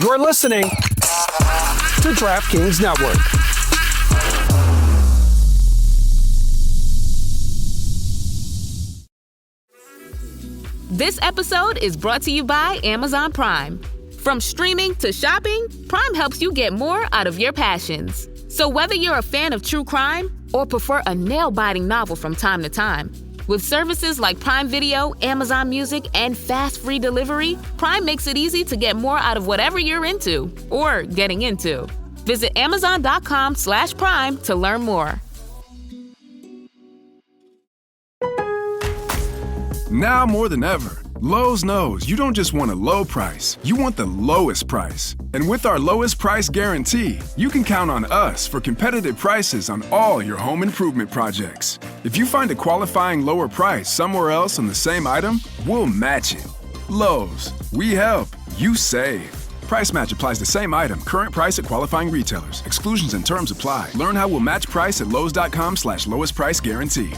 You're listening to DraftKings Network. This episode is brought to you by Amazon Prime. From streaming to shopping, Prime helps you get more out of your passions. So whether you're a fan of true crime or prefer a nail-biting novel from time to time, with services like Prime Video, Amazon Music, and fast free delivery, Prime makes it easy to get more out of whatever you're into or getting into. Visit Amazon.com/Prime to learn more. Now more than ever, Lowe's knows you don't just want a low price, you want the lowest price. And with our lowest price guarantee, you can count on us for competitive prices on all your home improvement projects. If you find a qualifying lower price somewhere else on the same item, we'll match it. Lowe's, we help, you save. Price match applies to same item, current price at qualifying retailers. Exclusions and terms apply. Learn how we'll match price at Lowes.com/lowest price guarantee.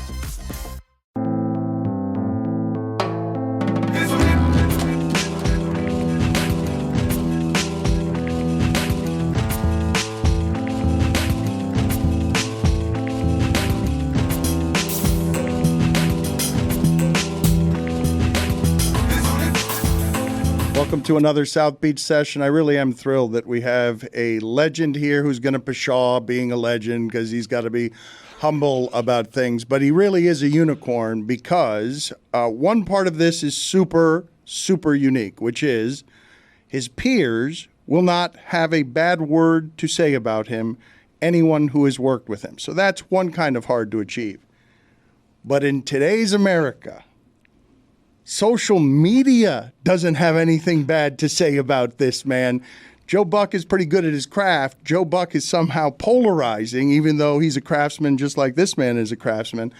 Welcome to another South Beach session. I really am thrilled that we have a legend here who's going to pshaw being a legend because he's got to be humble about things. But he really is a unicorn because one part of this is super, super unique, which is his peers will not have a bad word to say about him, anyone who has worked with him. So that's one kind of hard to achieve. But in today's America, social media doesn't have anything bad to say about this man. Joe Buck is pretty good at his craft. Joe Buck is somehow polarizing, even though he's a craftsman just like this man is a craftsman.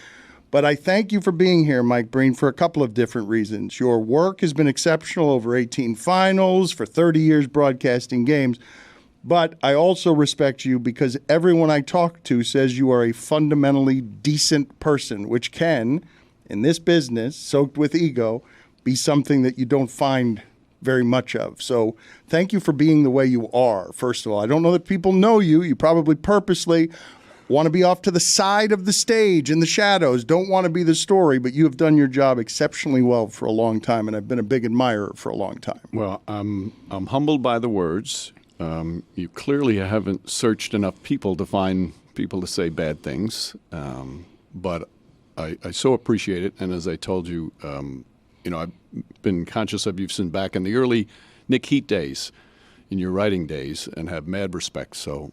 But I thank you for being here, Mike Breen, for a couple of different reasons. Your work has been exceptional over 18 finals, for 30 years broadcasting games. But I also respect you because everyone I talk to says you are a fundamentally decent person, which can, in this business, soaked with ego, be something that you don't find very much of. So thank you for being the way you are, first of all. I don't know that people know you. You probably purposely want to be off to the side of the stage in the shadows, don't want to be the story, but you have done your job exceptionally well for a long time, and I've been a big admirer for a long time. Well, I'm humbled by the words. You clearly haven't searched enough people to find people to say bad things, but I so appreciate it, and as I told you, I've been conscious of you since back in the early Nick Heat days, in your writing days, and have mad respect. So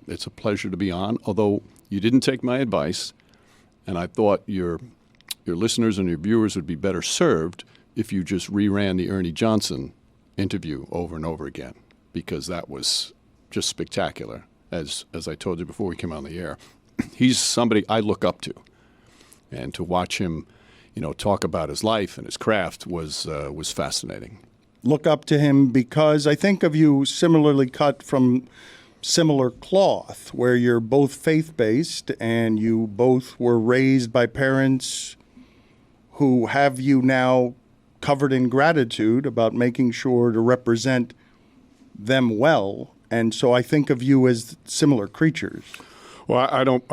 it's a pleasure to be on, although you didn't take my advice, and I thought your listeners and your viewers would be better served if you just reran the Ernie Johnson interview over and over again, because that was just spectacular, as I told you before we came on the air. He's somebody I look up to. And to watch him, talk about his life and his craft was fascinating. Look up to him because I think of you similarly cut from similar cloth, where you're both faith-based and you both were raised by parents who have you now covered in gratitude about making sure to represent them well. And so I think of you as similar creatures. Well, I don't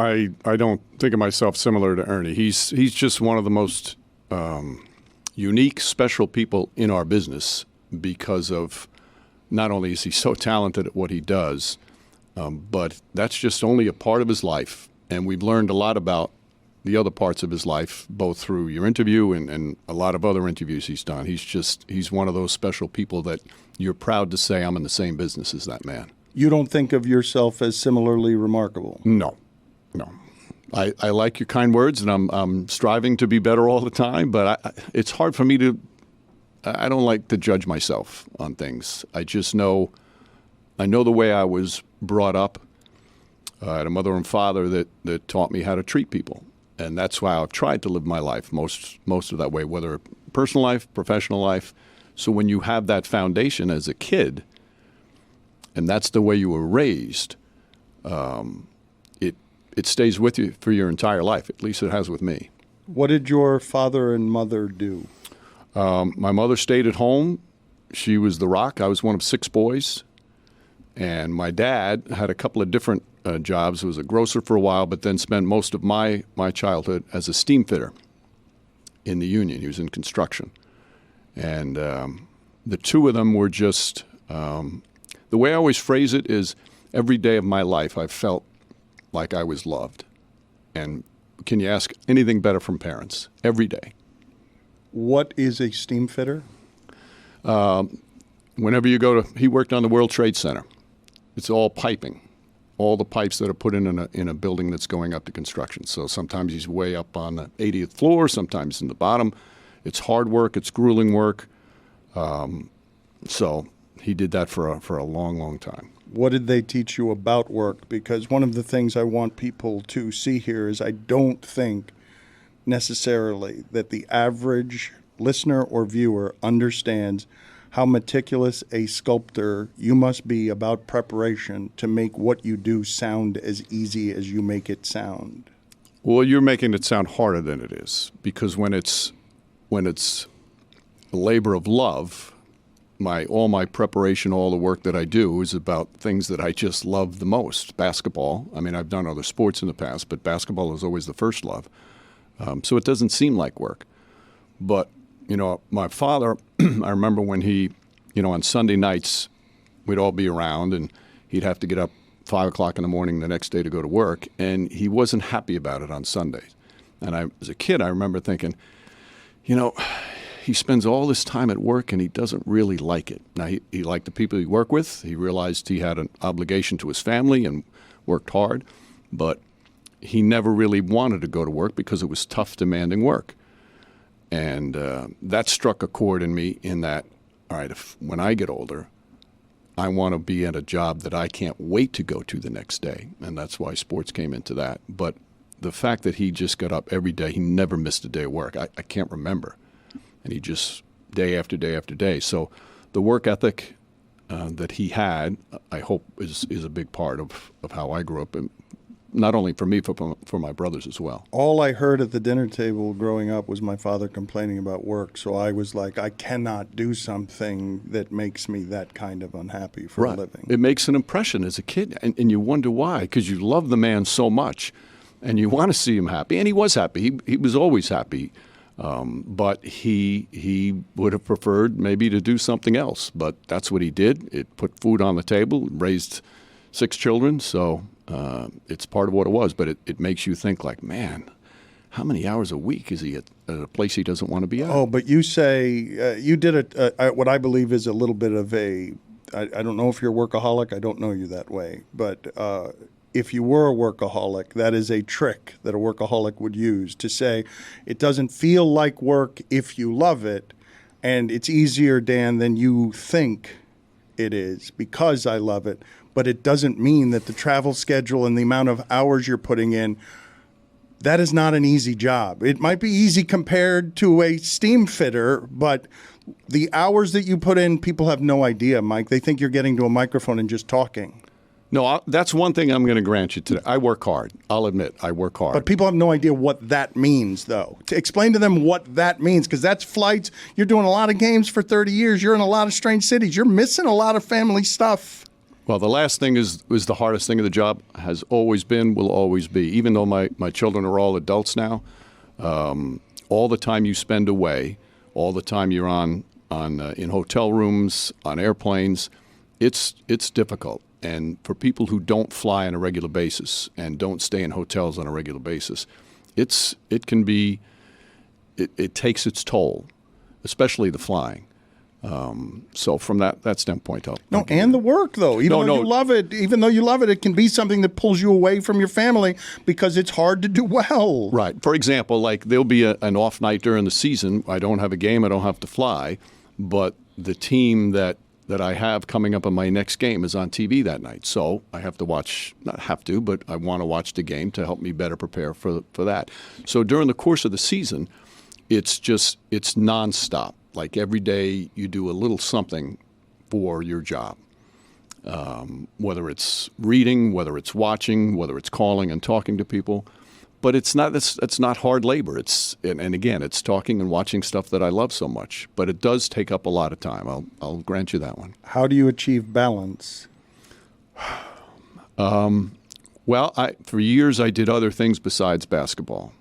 think of myself similar to Ernie. He's just one of the most unique, special people in our business because of not only is he so talented at what he does, but that's just only a part of his life. And we've learned a lot about the other parts of his life, both through your interview and a lot of other interviews he's done. He's one of those special people that you're proud to say, I'm in the same business as that man. You don't think of yourself as similarly remarkable? No. I like your kind words, and I'm striving to be better all the time, but it's hard for me to – I don't like to judge myself on things. I just know – I know the way I was brought up. I had a mother and father that taught me how to treat people, and that's why I've tried to live my life most of that way, whether personal life, professional life. So when you have that foundation as a kid – and that's the way you were raised, it stays with you for your entire life. At least it has with me. What did your father and mother do? My mother stayed at home. She was the rock. I was one of 6 boys. And my dad had a couple of different jobs. He was a grocer for a while, but then spent most of my childhood as a steam fitter in the union. He was in construction. And the two of them were just, the way I always phrase it is, every day of my life I felt like I was loved. And can you ask anything better from parents? Every day. What is a steam fitter? Whenever you go to, he worked on the World Trade Center. It's all piping, all the pipes that are put in a building that's going up to construction. So sometimes he's way up on the 80th floor, sometimes in the bottom. It's hard work, it's grueling work. So he did that for a long, long time. What did they teach you about work? Because one of the things I want people to see here is I don't think necessarily that the average listener or viewer understands how meticulous a sculptor you must be about preparation to make what you do sound as easy as you make it sound. Well, you're making it sound harder than it is, because when it's a labor of love, all my preparation, all the work that I do is about things that I just love the most. Basketball. I mean, I've done other sports in the past, but basketball is always the first love. So it doesn't seem like work. But, my father, I remember when he, on Sunday nights, we'd all be around and he'd have to get up 5 o'clock in the morning the next day to go to work, and he wasn't happy about it on Sundays. And as a kid, I remember thinking, he spends all this time at work and he doesn't really like it. Now, he liked the people he worked with. He realized he had an obligation to his family and worked hard, but he never really wanted to go to work because it was tough, demanding work. And that struck a chord in me in that, all right, when I get older, I want to be at a job that I can't wait to go to the next day. And that's why sports came into that. But the fact that he just got up every day, he never missed a day of work, I can't remember. And he just, day after day after day. So the work ethic that he had, I hope, is a big part of how I grew up, and not only for me, for my brothers as well. All I heard at the dinner table growing up was my father complaining about work. So I was like, I cannot do something that makes me that kind of unhappy for a living. It makes an impression as a kid, and you wonder why, because you love the man so much, and you want to see him happy. And he was happy. He was always happy. But he would have preferred maybe to do something else. But that's what he did. It put food on the table, raised 6 children. So it's part of what it was. But it makes you think like, man, how many hours a week is he at a place he doesn't want to be at? Oh, but you say you did what I believe is a little bit of I don't know if you're a workaholic. I don't know you that way. But if you were a workaholic, that is a trick that a workaholic would use to say it doesn't feel like work if you love it, and it's easier, Dan, than you think it is because I love it. But it doesn't mean that the travel schedule and the amount of hours you're putting in, that is not an easy job. It might be easy compared to a steam fitter, but the hours that you put in, people have no idea, Mike. They think you're getting to a microphone and just talking. No, that's one thing I'm going to grant you today. I work hard. I'll admit, I work hard. But people have no idea what that means, though. To explain to them what that means, because that's flights. You're doing a lot of games for 30 years. You're in a lot of strange cities. You're missing a lot of family stuff. Well, the last thing is the hardest thing of the job, has always been, will always be. Even though my children are all adults now, all the time you spend away, all the time you're in hotel rooms, on airplanes, it's difficult. And for people who don't fly on a regular basis and don't stay in hotels on a regular basis, it takes its toll, especially the flying. So from that standpoint, and the work though. Even though you love it, it can be something that pulls you away from your family because it's hard to do well. Right. For example, like there'll be an off night during the season. I don't have a game. I don't have to fly, but the team that I have coming up on my next game is on TV that night. So I have to watch, not have to, but I want to watch the game to help me better prepare for that. So during the course of the season, it's nonstop. Like every day you do a little something for your job, whether it's reading, whether it's watching, whether it's calling and talking to people. But it's not hard labor. And again, it's talking and watching stuff that I love so much. But it does take up a lot of time. I'll grant you that one. How do you achieve balance? Well, for years I did other things besides basketball.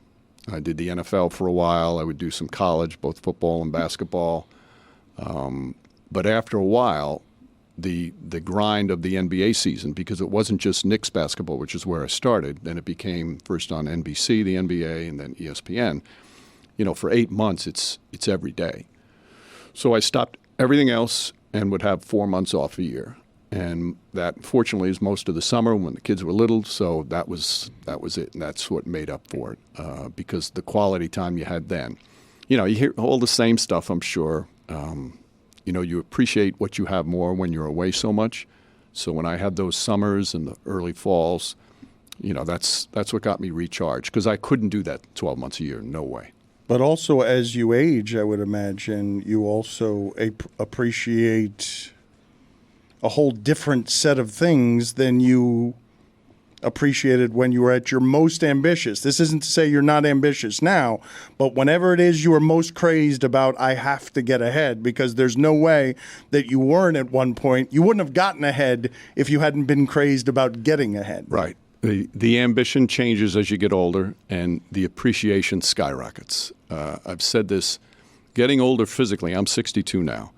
I did the NFL for a while. I would do some college, both football and basketball. But after a while, the grind of the NBA season, because it wasn't just Knicks basketball, which is where I started, then it became first on NBC, the NBA, and then ESPN. For 8 months, it's every day. So I stopped everything else and would have 4 months off a year. And that, fortunately, is most of the summer when the kids were little. So that was it, and that's what made up for it, because the quality time you had then. You hear all the same stuff, I'm sure. You appreciate what you have more when you're away so much. So when I had those summers and the early falls, that's what got me recharged, because I couldn't do that 12 months a year. No way. But also, as you age, I would imagine you also appreciate a whole different set of things than you appreciated when you were at your most ambitious. This isn't to say you're not ambitious now, but whenever it is you are most crazed about, I have to get ahead, because there's no way that you weren't at one point. You wouldn't have gotten ahead if you hadn't been crazed about getting ahead. Right. The ambition changes as you get older, and the appreciation skyrockets. I've said this, getting older physically, I'm 62 now.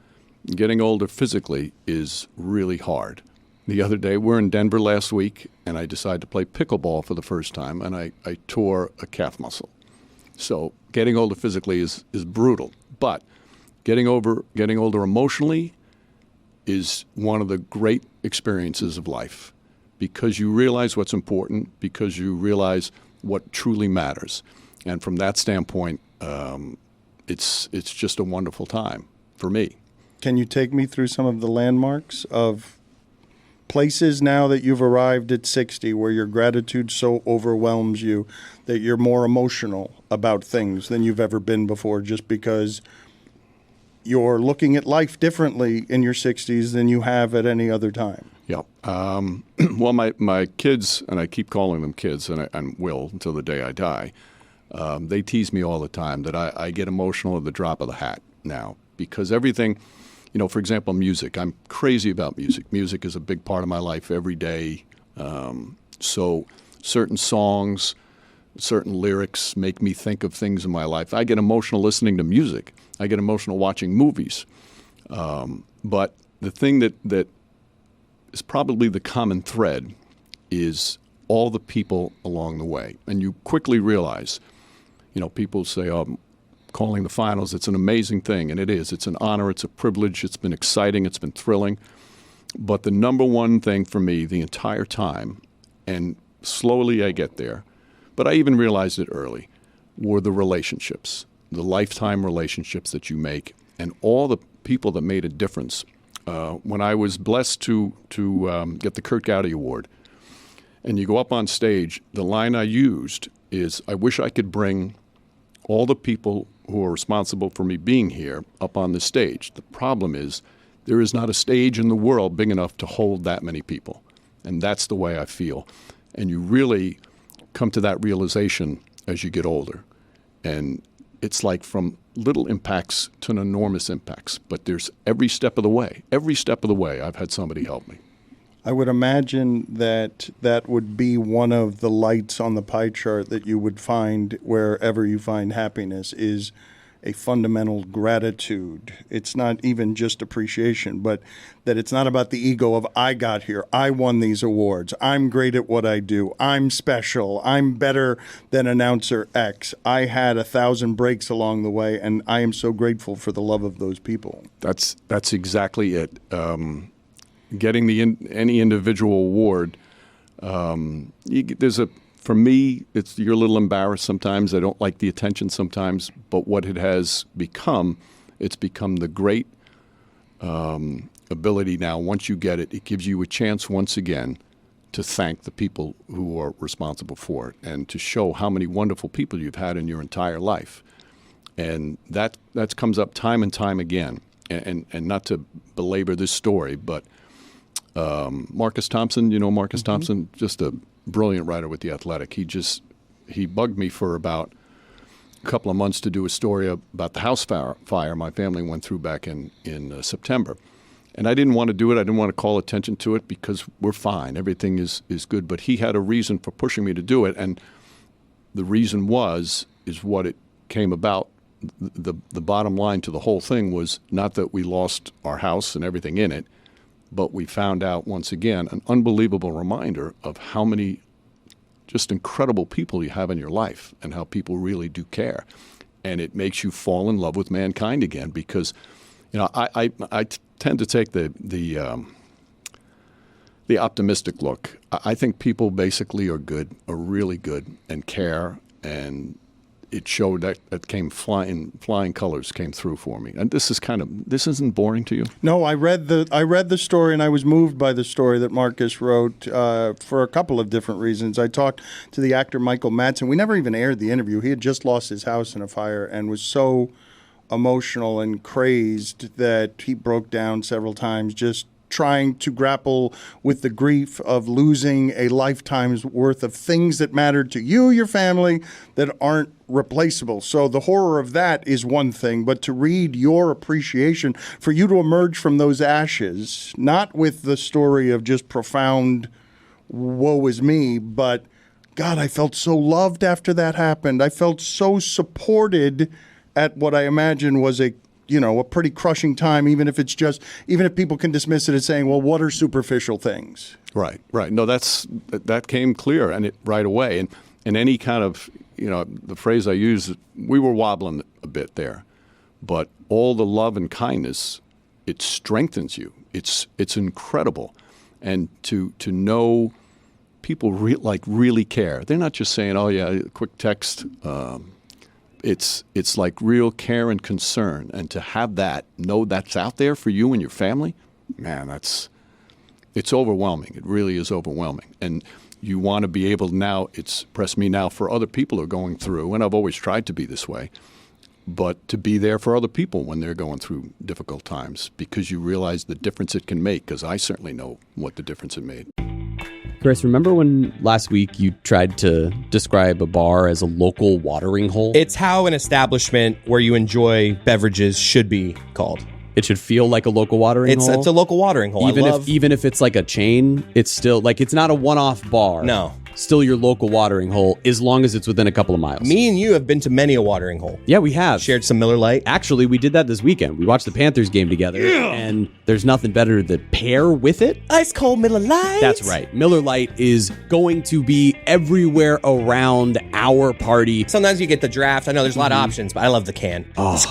Getting older physically is really hard. The other day, we're in Denver last week, and I decided to play pickleball for the first time, and I tore a calf muscle. So getting older physically is brutal. But getting older emotionally is one of the great experiences of life, because you realize what's important, because you realize what truly matters. And from that standpoint, it's just a wonderful time for me. Can you take me through some of the landmarks of places now that you've arrived at 60 where your gratitude so overwhelms you that you're more emotional about things than you've ever been before, just because you're looking at life differently in your 60s than you have at any other time? Yeah. Well, my kids, and I keep calling them kids, and will until the day I die, they tease me all the time that I get emotional at the drop of the hat now, because everything, for example, music. I'm crazy about music. Music is a big part of my life every day. So certain songs, certain lyrics make me think of things in my life. I get emotional listening to music. I get emotional watching movies. But the thing that is probably the common thread is all the people along the way. And you quickly realize, people say, calling the finals, it's an amazing thing, and it is. It's an honor, it's a privilege, it's been exciting, it's been thrilling. But the number one thing for me the entire time, and slowly I get there, but I even realized it early, were the relationships, the lifetime relationships that you make, and all the people that made a difference. When I was blessed to get the Kurt Gowdy Award, and you go up on stage, the line I used is, I wish I could bring all the people who are responsible for me being here up on the stage. The problem is there is not a stage in the world big enough to hold that many people. And that's the way I feel. And you really come to that realization as you get older. And it's like from little impacts to enormous impacts. But there's every step of the way, I've had somebody help me. I would imagine that would be one of the lights on the pie chart that you would find wherever you find happiness, is a fundamental gratitude. It's not even just appreciation, but that it's not about the ego of, I got here, I won these awards, I'm great at what I do, I'm special, I'm better than announcer X, I had 1,000 breaks along the way, and I am so grateful for the love of those people. That's exactly it. Getting any individual award, for me, you're a little embarrassed sometimes. I don't like the attention sometimes, but what it has become, it's become the great ability now. Once you get it, it gives you a chance once again to thank the people who are responsible for it, and to show how many wonderful people you've had in your entire life. And that comes up time and time again. And not to belabor this story, but Marcus Thompson, Marcus Thompson, just a brilliant writer with The Athletic. He bugged me for about a couple of months to do a story about the house fire my family went through back in September. And I didn't want to do it. I didn't want to call attention to it because we're fine. Everything is good. But he had a reason for pushing me to do it. And the reason is what it came about. The bottom line to the whole thing was not that we lost our house and everything in it, but we found out once again an unbelievable reminder of how many just incredible people you have in your life and how people really do care. And it makes you fall in love with mankind again because, I tend to take the optimistic look. I think people basically are really good and care, and it showed that came flying colors came through for me. And this isn't boring to you? No, I read the story and I was moved by the story that Marcus wrote for a couple of different reasons. I talked to the actor Michael Madsen. We never even aired the interview. He had just lost his house in a fire and was so emotional and crazed that he broke down several times just trying to grapple with the grief of losing a lifetime's worth of things that mattered to you, your family, that aren't replaceable. So the horror of that is one thing, but to read your appreciation for you to emerge from those ashes, not with the story of just profound woe is me, but God, I felt so loved after that happened. I felt so supported at what I imagine was a pretty crushing time, even if people can dismiss it as saying, well, what are superficial things? Right. No, that came clear and it right away. And any kind of, the phrase I use, we were wobbling a bit there, but all the love and kindness, it strengthens you. It's incredible. And to know people really care. They're not just saying, oh yeah, quick text. It's like real care and concern, and to have know that's out there for you and your family, man, it's overwhelming. It really is overwhelming, and you want to be able now. It's pressed me now for other people who are going through, and I've always tried to be this way, but to be there for other people when they're going through difficult times because you realize the difference it can make. Because I certainly know what the difference it made. Chris, remember when last week you tried to describe a bar as a local watering hole? It's how an establishment where you enjoy beverages should be called. It should feel like a local watering hole? It's a local watering hole. Even if it's like a chain, it's still like it's not a one-off bar. No. Still your local watering hole as long as it's within a couple of miles. Me and you have been to many a watering hole. Yeah, we have. Shared some Miller Lite. Actually, we did that this weekend. We watched the Panthers game together, and there's nothing better to pair with it. Ice cold Miller Lite. That's right. Miller Lite is going to be everywhere around our party. Sometimes you get the draft. I know there's a lot of options, but I love the can. Oh.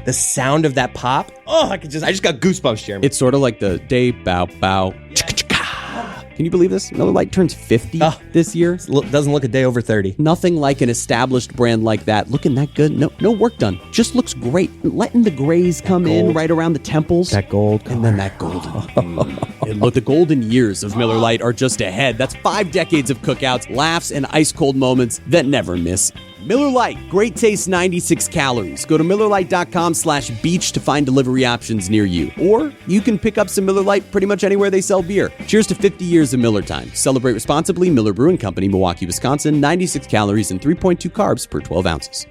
The sound of that pop. Oh, I just got goosebumps, Jeremy. It's sort of like the day bow bow. Can you believe this? Miller Lite turns 50 this year. Doesn't look a day over 30. Nothing like an established brand like that. Looking that good. No work done. Just looks great. Letting the grays come in right around the temples. That gold color. And then that golden. And look, the golden years of Miller Lite are just ahead. That's 5 decades of cookouts, laughs, and ice-cold moments that never miss. Miller Lite, great taste, 96 calories. Go to MillerLite.com/beach to find delivery options near you. Or you can pick up some Miller Lite pretty much anywhere they sell beer. Cheers to 50 years of Miller time. Celebrate responsibly. Miller Brewing Company, Milwaukee, Wisconsin. 96 calories and 3.2 carbs per 12 ounces.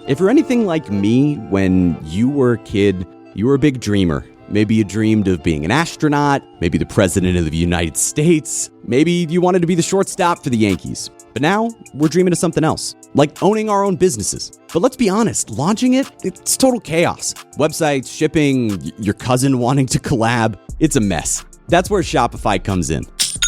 If you're anything like me, when you were a kid, you were a big dreamer. Maybe you dreamed of being an astronaut, maybe the president of the United States, maybe you wanted to be the shortstop for the Yankees. But now, we're dreaming of something else, like owning our own businesses. But let's be honest, launching it's total chaos. Websites, shipping, your cousin wanting to collab, it's a mess. That's where Shopify comes in.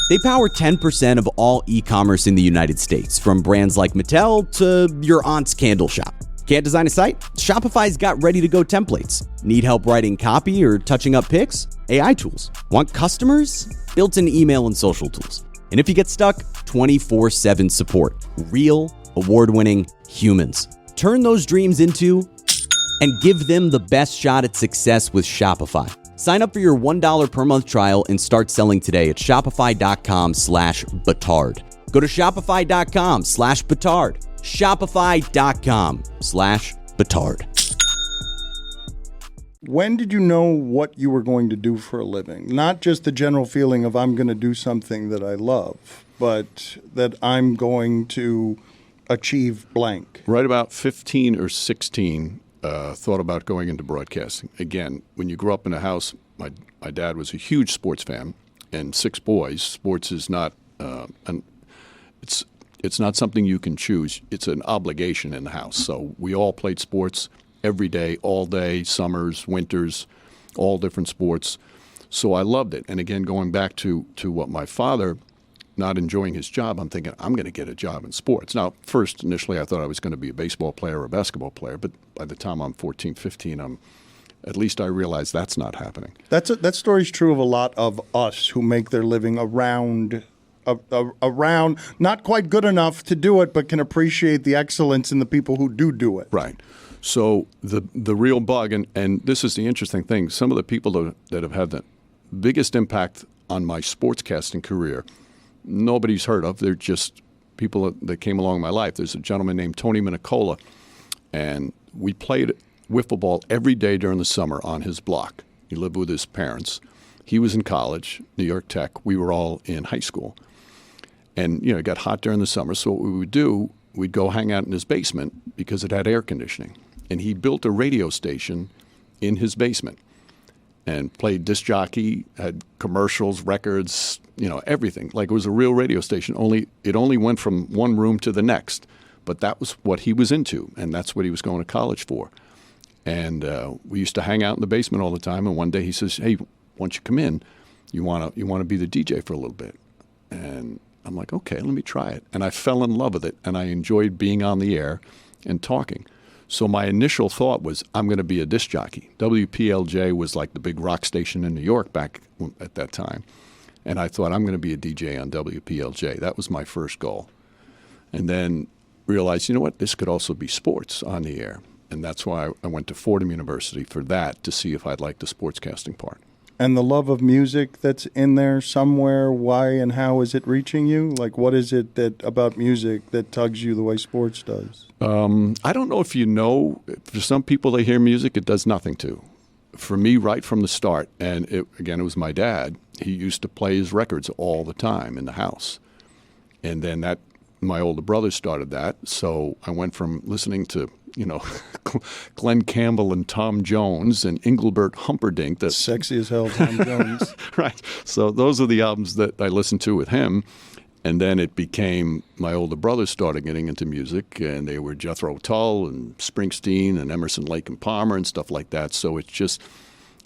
They power 10% of all e-commerce in the United States, from brands like Mattel to your aunt's candle shop. Can't design a site? Shopify's got ready-to-go templates. Need help writing copy or touching up pics? AI tools. Want customers? Built-in email and social tools. And if you get stuck, 24/7 support. Real, award-winning humans. Turn those dreams into and give them the best shot at success with Shopify. Sign up for your $1 per month trial and start selling today at shopify.com/Batard. Go to shopify.com/Batard. Shopify.com/Batard. When did you know what you were going to do for a living? Not just the general feeling of I'm going to do something that I love, but that I'm going to achieve blank. Right about 15 or 16, thought about going into broadcasting. Again, when you grow up in a house, my dad was a huge sports fan, and 6 boys. Sports is not it's not something you can choose. It's an obligation in the house. So we all played sports every day, all day, summers, winters, all different sports. So I loved it. And again, going back to what my father, not enjoying his job, I'm thinking, I'm going to get a job in sports. Now, first, initially, I thought I was going to be a baseball player or a basketball player. But by the time I'm 14, 15, at least I realized that's not happening. That story's true of a lot of us who make their living around, not quite good enough to do it, but can appreciate the excellence in the people who do it. Right. So the real bug, and this is the interesting thing, some of the people that have had the biggest impact on my sportscasting career, nobody's heard of. They're just people that came along in my life. There's a gentleman named Tony Minicola, and we played wiffle ball every day during the summer on his block. He lived with his parents. He was in college, New York Tech. We were all in high school. And, it got hot during the summer, so what we would do, we'd go hang out in his basement because it had air conditioning. And he built a radio station in his basement and played disc jockey, had commercials, records, everything. Like it was a real radio station, it only went from one room to the next. But that was what he was into, and that's what he was going to college for. And we used to hang out in the basement all the time. And one day he says, "Hey, once you come in, you want to be the DJ for a little bit." And I'm like, "Okay, let me try it." And I fell in love with it, and I enjoyed being on the air and talking. So my initial thought was, I'm going to be a disc jockey. WPLJ was like the big rock station in New York back at that time. And I thought, I'm going to be a DJ on WPLJ. That was my first goal. And then realized, this could also be sports on the air. And that's why I went to Fordham University for that, to see if I'd like the sportscasting part. And the love of music that's in there somewhere, why and how is it reaching you? Like, what is it about music that tugs you the way sports does? I don't know if you know. For some people, they hear music, it does nothing to. For me, right from the start, and it was my dad, he used to play his records all the time in the house. And then my older brother started that, so I went from listening to Glenn Campbell and Tom Jones and Engelbert Humperdinck. Sexy as hell, Tom Jones. Right. So those are the albums that I listened to with him. And then it became my older brothers started getting into music, and they were Jethro Tull and Springsteen and Emerson, Lake and Palmer and stuff like that. So it's just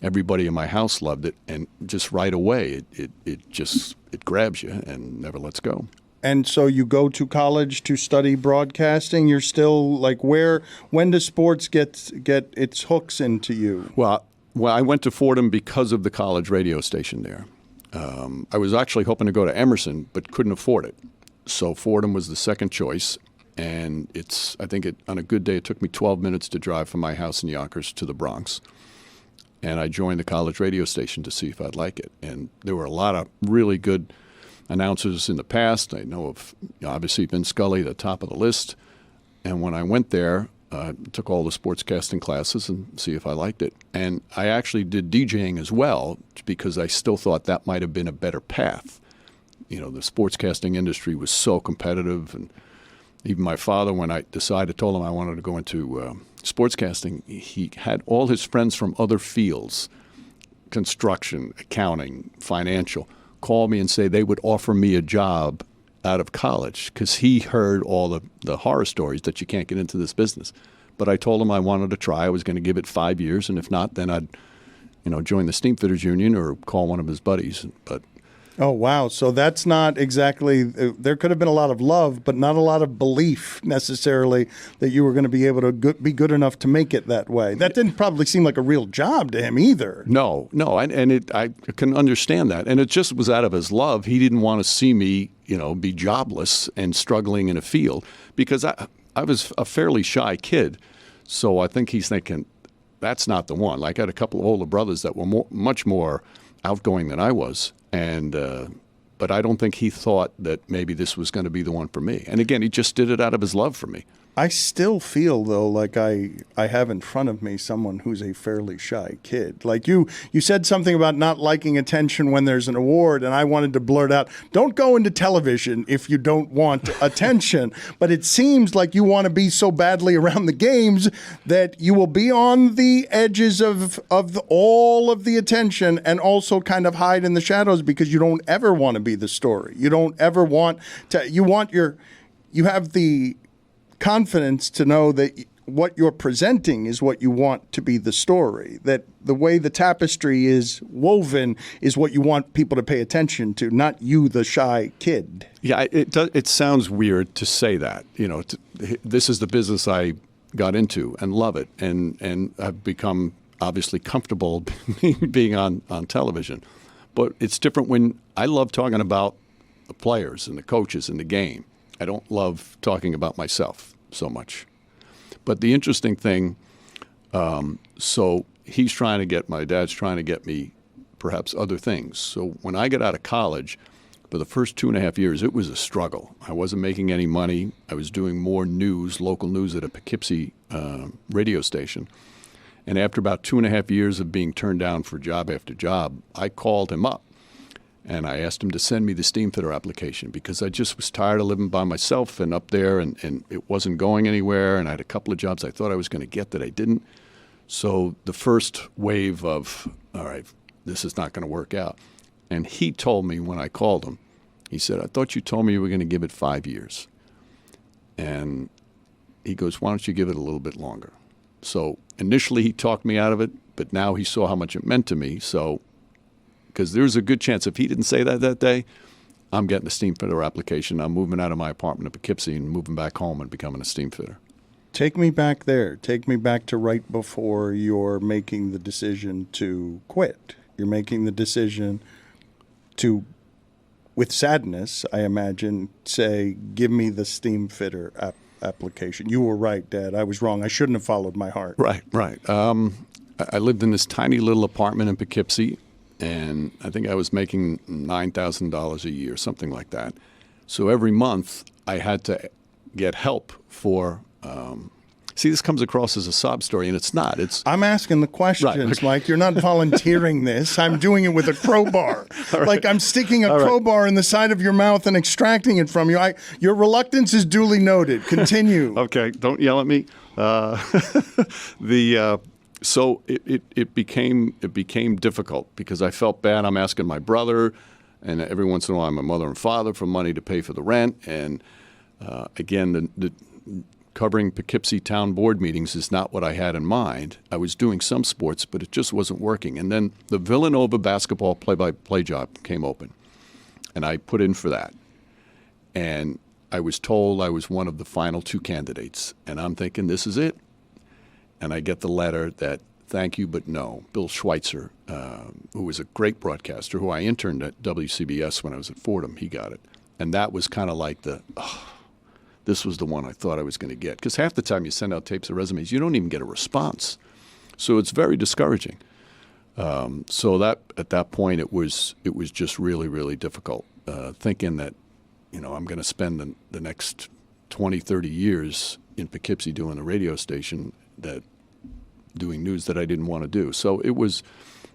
everybody in my house loved it, and just right away it grabs you and never lets go. And so you go to college to study broadcasting. You're still like, when does sports get its hooks into you? Well, I went to Fordham because of the college radio station there. I was actually hoping to go to Emerson, but couldn't afford it. So Fordham was the second choice. And on a good day, it took me 12 minutes to drive from my house in Yonkers to the Bronx. And I joined the college radio station to see if I'd like it. And there were a lot of really good announcers in the past. I know of, obviously, Vin Scully, the top of the list. And when I went there, I took all the sportscasting classes and see if I liked it. And I actually did DJing as well, because I still thought that might have been a better path. The sportscasting industry was so competitive. And even my father, when I told him I wanted to go into sportscasting, he had all his friends from other fields, construction, accounting, financial, call me and say they would offer me a job out of college, because he heard all the horror stories that you can't get into this business. But I told him I wanted to try. I was going to give it 5 years, and if not, then I'd join the Steamfitters Union or call one of his buddies. But oh, wow. So that's not exactly, there could have been a lot of love, but not a lot of belief necessarily that you were going to be able to be good enough to make it that way. That didn't probably seem like a real job to him either. No. I can understand that. And it just was out of his love. He didn't want to see me, be jobless and struggling in a field, because I was a fairly shy kid. So I think he's thinking, that's not the one. Like, I had a couple of older brothers that were much more outgoing than I was. And but I don't think he thought that maybe this was going to be the one for me. And again, he just did it out of his love for me. I still feel, though, like I have in front of me someone who's a fairly shy kid. Like you said something about not liking attention when there's an award, and I wanted to blurt out, don't go into television if you don't want attention. But it seems like you want to be so badly around the games that you will be on the edges of all of the attention and also kind of hide in the shadows because you don't ever want to be the story. You don't ever want to, you have the confidence to know that what you're presenting is what you want to be the story, that the way the tapestry is woven is what you want people to pay attention to, not you, the shy kid. Yeah, it sounds weird to say that. This is the business I got into and love it, and I've become obviously comfortable being on television. But it's different when I love talking about the players and the coaches and the game. I don't love talking about myself so much. But the interesting thing, so my dad's trying to get me perhaps other things. So when I got out of college, for the first 2.5 years, it was a struggle. I wasn't making any money. I was doing more news, local news at a Poughkeepsie radio station. And after about 2.5 years of being turned down for job after job, I called him up. And I asked him to send me the steam fitter application because I just was tired of living by myself and up there, and it wasn't going anywhere. And I had a couple of jobs I thought I was going to get that I didn't. So the first wave of, all right, this is not going to work out. And he told me when I called him, he said, I thought you told me you were going to give it 5 years. And he goes, why don't you give it a little bit longer? So initially he talked me out of it, but now he saw how much it meant to me. So because there's a good chance if he didn't say that day, I'm getting a steam fitter application. I'm moving out of my apartment in Poughkeepsie and moving back home and becoming a steam fitter. Take me back there. Take me back to right before you're making the decision to quit. You're making the decision to, with sadness, I imagine, say, give me the steam fitter application. You were right, Dad. I was wrong. I shouldn't have followed my heart. Right. I lived in this tiny little apartment in Poughkeepsie. And I think I was making $9,000 a year, something like that. So every month I had to get help for. See, this comes across as a sob story, and it's not. I'm asking the questions, right, okay. Mike. You're not volunteering this. I'm doing it with a crowbar. Right. Like I'm sticking a crowbar in the side of your mouth and extracting it from you. Your reluctance is duly noted. Continue. Okay, don't yell at me. So it became difficult because I felt bad. I'm asking my brother, and every once in a while my mother and father for money to pay for the rent. And again, the covering Poughkeepsie town board meetings is not what I had in mind. I was doing some sports, but it just wasn't working. And then the Villanova basketball play-by-play job came open, and I put in for that. And I was told I was one of the final 2 candidates, and I'm thinking this is it. And I get the letter that, thank you, but no. Bill Schweitzer, who was a great broadcaster, who I interned at WCBS when I was at Fordham, he got it. And that was kind of like this was the one I thought I was going to get. Because half the time you send out tapes or resumes, you don't even get a response. So it's very discouraging. So that at that point, it was just really, really difficult, thinking that, I'm going to spend the next 20, 30 years in Poughkeepsie doing a radio station doing news that I didn't want to do. So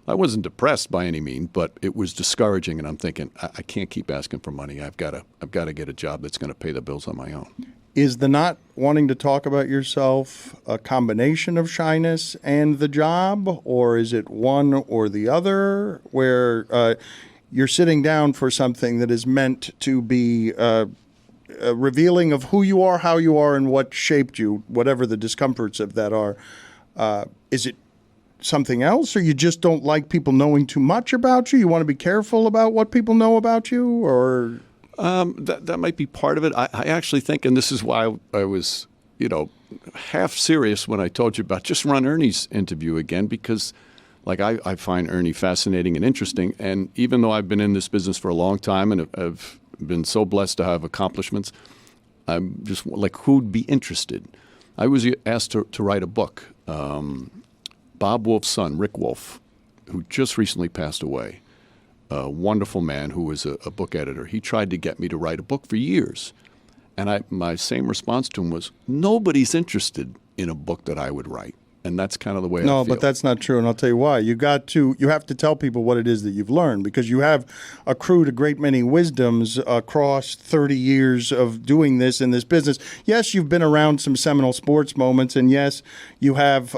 I wasn't depressed by any means, but it was discouraging. And I'm thinking, I can't keep asking for money. I've got to get a job that's going to pay the bills on my own. Is the not wanting to talk about yourself a combination of shyness and the job, or is it one or the other, where you're sitting down for something that is meant to be revealing of who you are, how you are, and what shaped you, whatever the discomforts of that are? Is it something else, or you just don't like people knowing too much about you? You want to be careful about what people know about you, or? That might be part of it. I actually think, and this is why I was, half serious when I told you about just run Ernie's interview again, because I find Ernie fascinating and interesting. And even though I've been in this business for a long time and I've been so blessed to have accomplishments, I'm just who'd be interested? I was asked to write a book. Bob Wolf's son, Rick Wolf, who just recently passed away, a wonderful man who was a book editor. He tried to get me to write a book for years. And my same response to him was, nobody's interested in a book that I would write. And that's kind of the way I feel. No, but that's not true, and I'll tell you why. You have to tell people what it is that you've learned, because you have accrued a great many wisdoms across 30 years of doing this in this business. Yes, you've been around some seminal sports moments, and yes, you have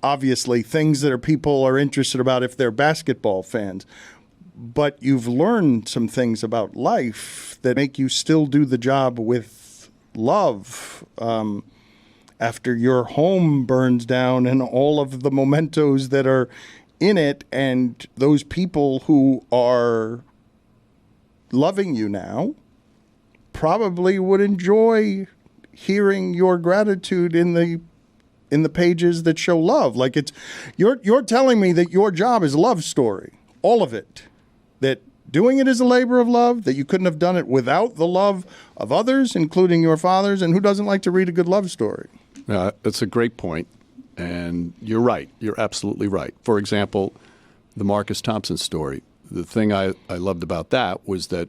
obviously things that people are interested about if they're basketball fans. But you've learned some things about life that make you still do the job with love. After your home burns down and all of the mementos that are in it, and those people who are loving you now probably would enjoy hearing your gratitude in the pages that show love. Like you're telling me that your job is a love story, all of it, that doing it is a labor of love, that you couldn't have done it without the love of others, including your fathers, and who doesn't like to read a good love story? That's a great point, and you're right. You're absolutely right. For example, the Marcus Thompson story, the thing I loved about that was that,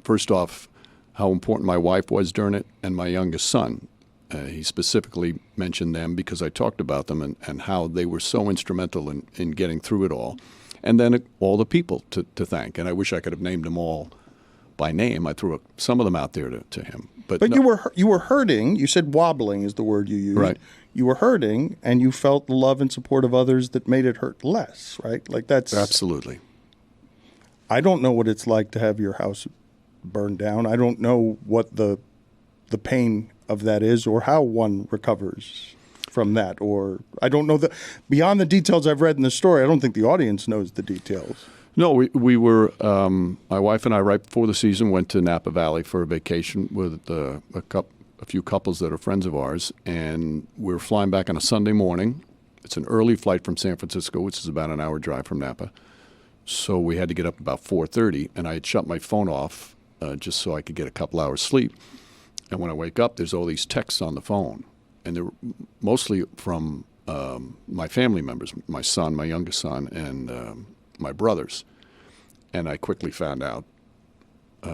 first off, how important my wife was during it, and my youngest son. He specifically mentioned them because I talked about them and how they were so instrumental in getting through it all. And then all the people to thank. And I wish I could have named them all by name. I threw some of them out there to him. But no. you were hurting. You said wobbling is the word you used. Right. You were hurting, and you felt the love and support of others that made it hurt less, right? Like that's absolutely. I don't know what it's like to have your house burned down. I don't know what the pain of that is, or how one recovers from that, or I don't know beyond the details I've read in the story. I don't think the audience knows the details. No, we were, my wife and I, right before the season, went to Napa Valley for a vacation with a few couples that are friends of ours, and we were flying back on a Sunday morning. It's an early flight from San Francisco, which is about an hour drive from Napa. So we had to get up about 4:30, and I had shut my phone off just so I could get a couple hours sleep. And when I wake up, there's all these texts on the phone, and they're mostly from my family members, my son, my youngest son, and my brothers. And I quickly found out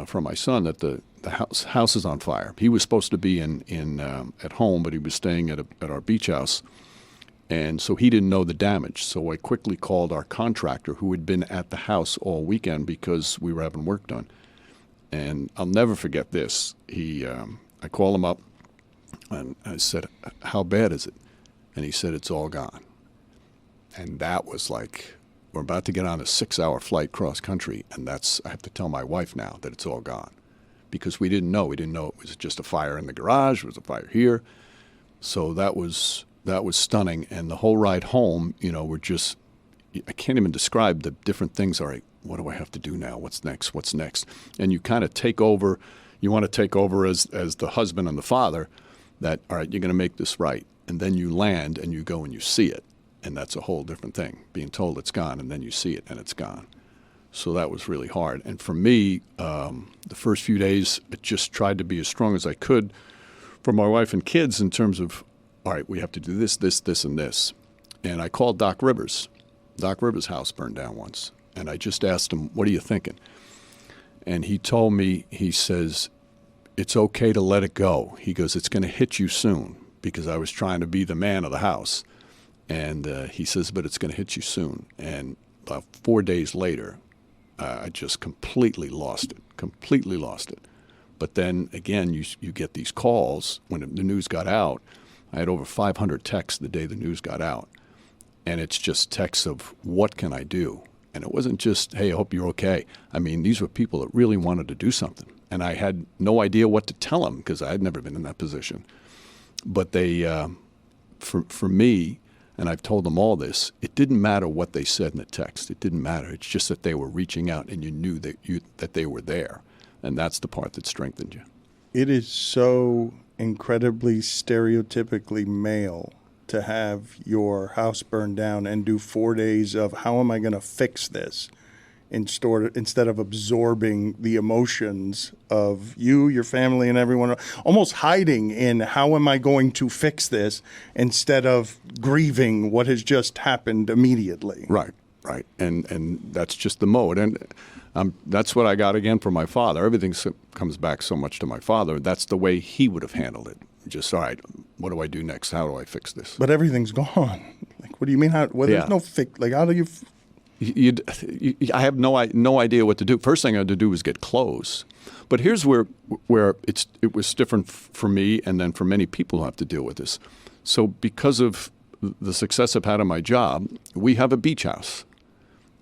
from my son that the house is on fire. He was supposed to be at home, but he was staying at our beach house, and so he didn't know the damage. So I quickly called our contractor, who had been at the house all weekend because we were having work done. And I'll never forget this. I called him up, and I said, "How bad is it?" And he said, "It's all gone." And that was like, we're about to get on a 6-hour flight cross country, and I have to tell my wife now that it's all gone, because we didn't know. We didn't know it was just a fire in the garage. It was a fire here. So that was stunning. And the whole ride home, we're just, I can't even describe the different things. All right, what do I have to do now? What's next? What's next? And you kind of take over. You want to take over as the husband and the father, that, all right, you're going to make this right. And then you land and you go and you see it. And that's a whole different thing, being told it's gone, and then you see it and it's gone. So that was really hard. And for me, the first few days, I just tried to be as strong as I could for my wife and kids in terms of, all right, we have to do this, this, this, and this. And I called Doc Rivers. Doc Rivers' house burned down once. And I just asked him, what are you thinking? And he told me, he says, it's okay to let it go. He goes, it's going to hit you soon, because I was trying to be the man of the house. And he says, but it's going to hit you soon. And about 4 days later, I just completely lost it. But then, again, you get these calls. When the news got out, I had over 500 texts the day the news got out. And it's just texts of, what can I do? And it wasn't just, hey, I hope you're okay. I mean, these were people that really wanted to do something. And I had no idea what to tell them, because I had never been in that position. But they, for me, and I've told them all this, it didn't matter what they said in the text. It didn't matter. It's just that they were reaching out, and you knew that they were there. And that's the part that strengthened you. It is so incredibly stereotypically male to have your house burned down and do 4 days of, how am I going to fix this, instead of absorbing the emotions of you, your family, and everyone, almost hiding in, how am I going to fix this, instead of grieving what has just happened immediately. Right. right? And that's just the mode. And that's what I got again from my father. Everything comes back so much to my father. That's the way he would have handled it. Just, all right, what do I do next? How do I fix this? But everything's gone. Like, what do you mean? There's no fix. Like, how do you? I have no idea what to do. First thing I had to do was get clothes. But here's where it was different for me, and then for many people who have to deal with this. So because of the success I've had on my job, we have a beach house,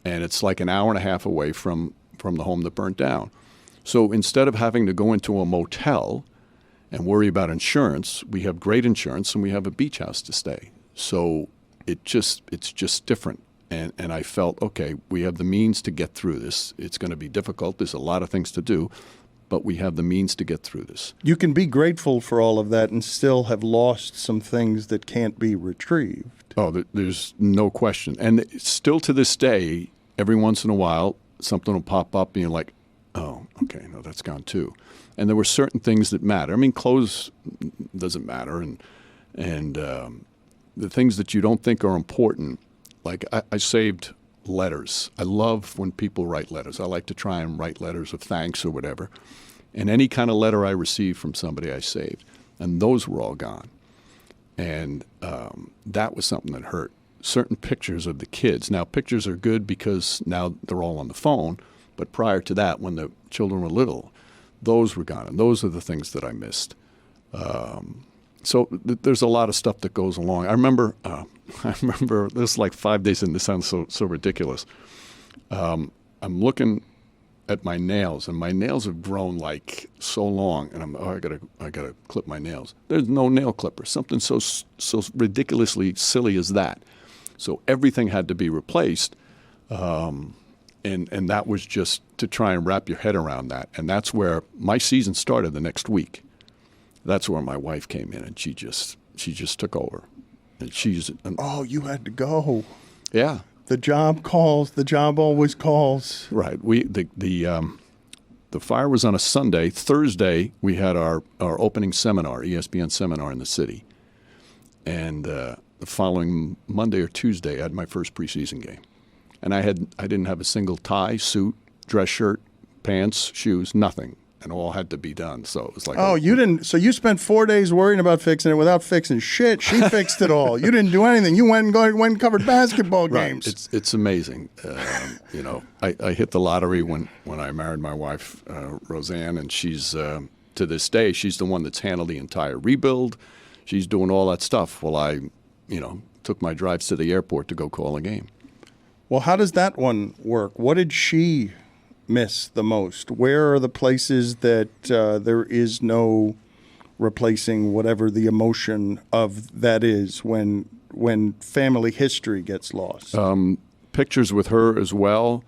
and it's like an hour and a half away from the home that burnt down. So instead of having to go into a motel and worry about insurance, we have great insurance, and we have a beach house to stay. So it's just different. And I felt, okay, we have the means to get through this. It's going to be difficult. There's a lot of things to do, but we have the means to get through this. You can be grateful for all of that and still have lost some things that can't be retrieved. Oh, there's no question. And still to this day, every once in a while, something will pop up and you're like, oh, okay, no, that's gone too. And there were certain things that matter. I mean, clothes doesn't matter. And the things that you don't think are important, like I saved letters. I love when people write letters. I like to try and write letters of thanks or whatever. And any kind of letter I received from somebody I saved. And those were all gone. And that was something that hurt. Certain pictures of the kids. Now, pictures are good because now they're all on the phone. But prior to that, when the children were little, those were gone. And those are the things that I missed. So there's a lot of stuff that goes along. I remember this is like 5 days in. This sounds so ridiculous. I'm looking at my nails, and my nails have grown like so long, and I gotta clip my nails. There's no nail clipper. Something so ridiculously silly as that. So everything had to be replaced, and that was just to try and wrap your head around that. And that's where my season started the next week. That's where my wife came in, and she just took over. And oh, you had to go. Yeah. The job calls. The job always calls. Right. The fire was on a Sunday. Thursday we had our opening seminar, ESPN seminar in the city, and the following Monday or Tuesday I had my first preseason game, and I didn't have a single tie, suit, dress shirt, pants, shoes, nothing. And all had to be done. So it was like, oh, you didn't. So you spent 4 days worrying about fixing it without fixing shit. She fixed it all. You didn't do anything. You went and covered basketball games. Right. It's amazing. I hit the lottery when I married my wife, Roseanne, and she's to this day she's the one that's handled the entire rebuild. She's doing all that stuff while I, took my drives to the airport to go call a game. Well, how does that one work? What did she miss the most? Where are the places that there is no replacing whatever the emotion of that is when family history gets lost? Pictures with her as well.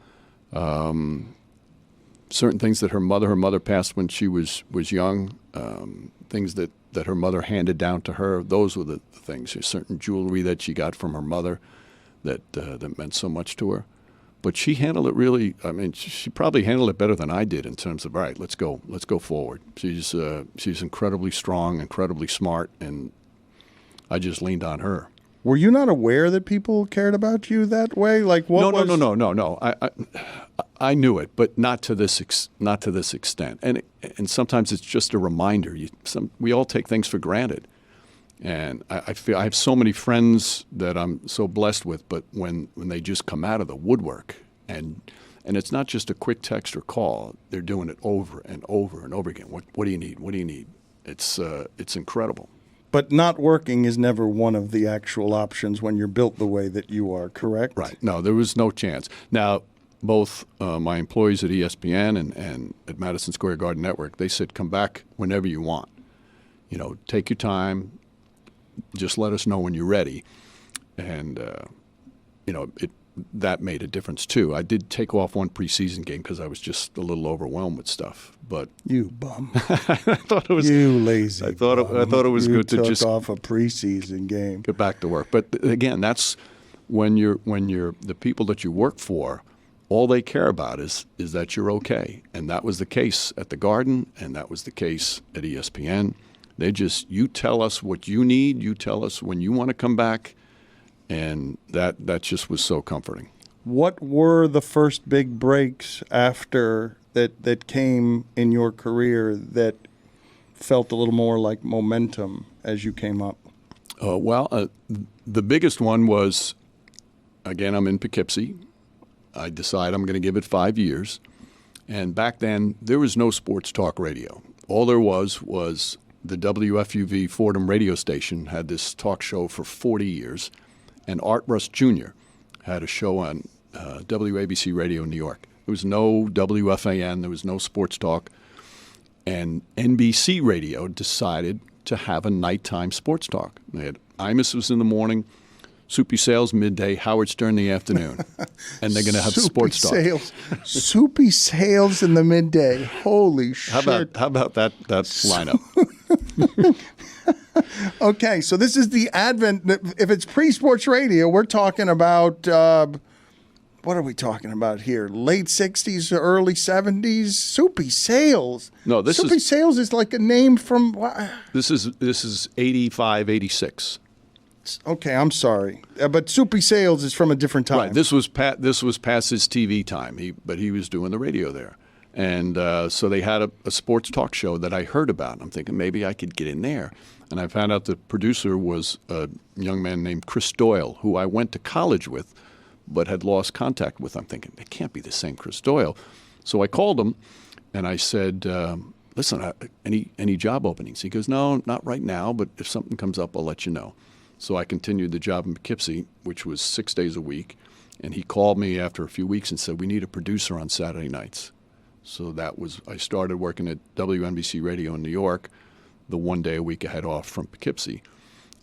Certain things that her mother passed when she was young. Things that her mother handed down to her. Those were the things. There's certain jewelry that she got from her mother that meant so much to her. But she handled it really. I mean, she probably handled it better than I did in terms of, all right, let's go forward. She's incredibly strong, incredibly smart, and I just leaned on her. Were you not aware that people cared about you that way? Like what? No. I knew it, but not to this extent. And sometimes it's just a reminder. We all take things for granted. And I feel I have so many friends that I'm so blessed with, but when they just come out of the woodwork, and it's not just a quick text or call, they're doing it over and over and over again. What do you need? What do you need? It's incredible. But not working is never one of the actual options when you're built the way that you are, correct? Right. No, there was no chance. Now, both my employees at ESPN and at Madison Square Garden Network, they said, come back whenever you want. Take your time. Just let us know when you're ready. And, that made a difference, too. I did take off one preseason game because I was just a little overwhelmed with stuff. But you bum. I thought it was you lazy. I thought it was good to just took off a preseason game. Get back to work. But again, that's when you're the people that you work for, all they care about is that you're okay. And that was the case at the Garden, and that was the case at ESPN. You tell us what you need. You tell us when you want to come back. And that just was so comforting. What were the first big breaks after that came in your career that felt a little more like momentum as you came up? The biggest one was, again, I'm in Poughkeepsie. I decide I'm going to give it 5 years. And back then, there was no sports talk radio. All there was the WFUV Fordham radio station had this talk show for 40 years. And Art Russ Jr. had a show on WABC Radio in New York. There was no WFAN. There was no sports talk. And NBC Radio decided to have a nighttime sports talk. They had Imus was in the morning, Soupy Sales midday, Howard Stern in the afternoon. And they're going to have sports talk. Soupy Sales in the midday. Holy shit. How about that lineup? Okay, so this is the advent. If it's pre-sports radio, we're talking about, what are we talking about here? Late 60s or early 70s? Soupy Sales. No, Soupy Sales is like a name from... This is 85, 86. Okay, I'm sorry. But Soupy Sales is from a different time. Right, this was past his TV time, but he was doing the radio there. And so they had a sports talk show that I heard about. I'm thinking maybe I could get in there. And I found out the producer was a young man named Chris Doyle, who I went to college with, but had lost contact with. I'm thinking, it can't be the same Chris Doyle. So I called him, and I said, listen, any job openings? He goes, no, not right now, but if something comes up, I'll let you know. So I continued the job in Poughkeepsie, which was 6 days a week. And he called me after a few weeks and said, we need a producer on Saturday nights. So I started working at WNBC Radio in New York, the 1 day a week I had off from Poughkeepsie.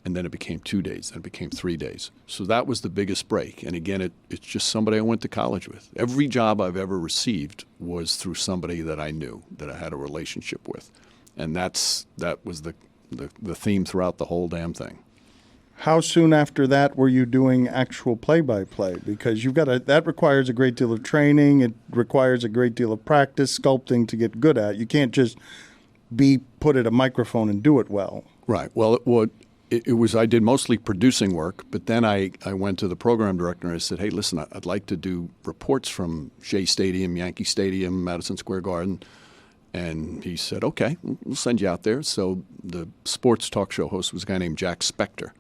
And then it became 2 days, then it became 3 days. So that was the biggest break. And again, it's just somebody I went to college with. Every job I've ever received was through somebody that I knew, that I had a relationship with. And that was the theme throughout the whole damn thing. How soon after that were you doing actual play-by-play? Because that requires a great deal of training. It requires a great deal of practice, sculpting to get good at. You can't just be put at a microphone and do it well. Right. Well, it was I did mostly producing work, but then I went to the program director and I said, hey, listen, I'd like to do reports from Shea Stadium, Yankee Stadium, Madison Square Garden. And he said, okay, we'll send you out there. So the sports talk show host was a guy named Jack Spector.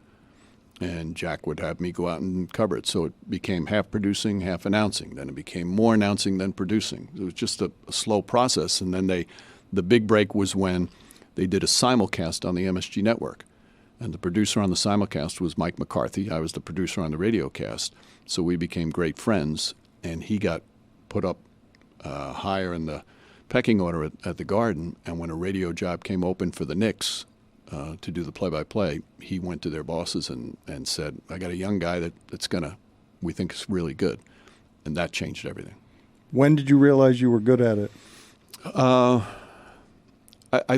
And Jack would have me go out and cover it. So it became half producing, half announcing. Then it became more announcing than producing. It was just a slow process. And then the big break was when they did a simulcast on the MSG network. And the producer on the simulcast was Mike McCarthy. I was the producer on the radio cast. So we became great friends. And he got put up higher in the pecking order at the Garden. And when a radio job came open for the Knicks, to do the play-by-play, he went to their bosses and said, I got a young guy we think is really good. And that changed everything. When did you realize you were good at it? I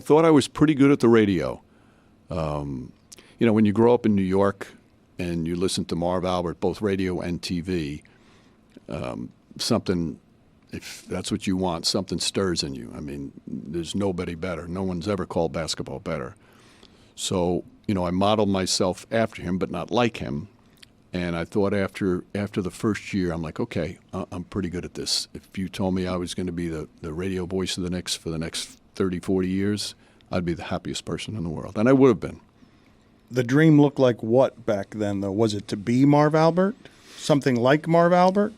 thought I was pretty good at the radio. When you grow up in New York and you listen to Marv Albert, both radio and TV, something, if that's what you want, something stirs in you. I mean, there's nobody better. No one's ever called basketball better. So, I modeled myself after him, but not like him. And I thought after the first year, I'm like, okay, I'm pretty good at this. If you told me I was going to be the radio voice of the Knicks for the next 30, 40 years, I'd be the happiest person in the world. And I would have been. The dream looked like what back then, though? Was it to be Marv Albert? Something like Marv Albert?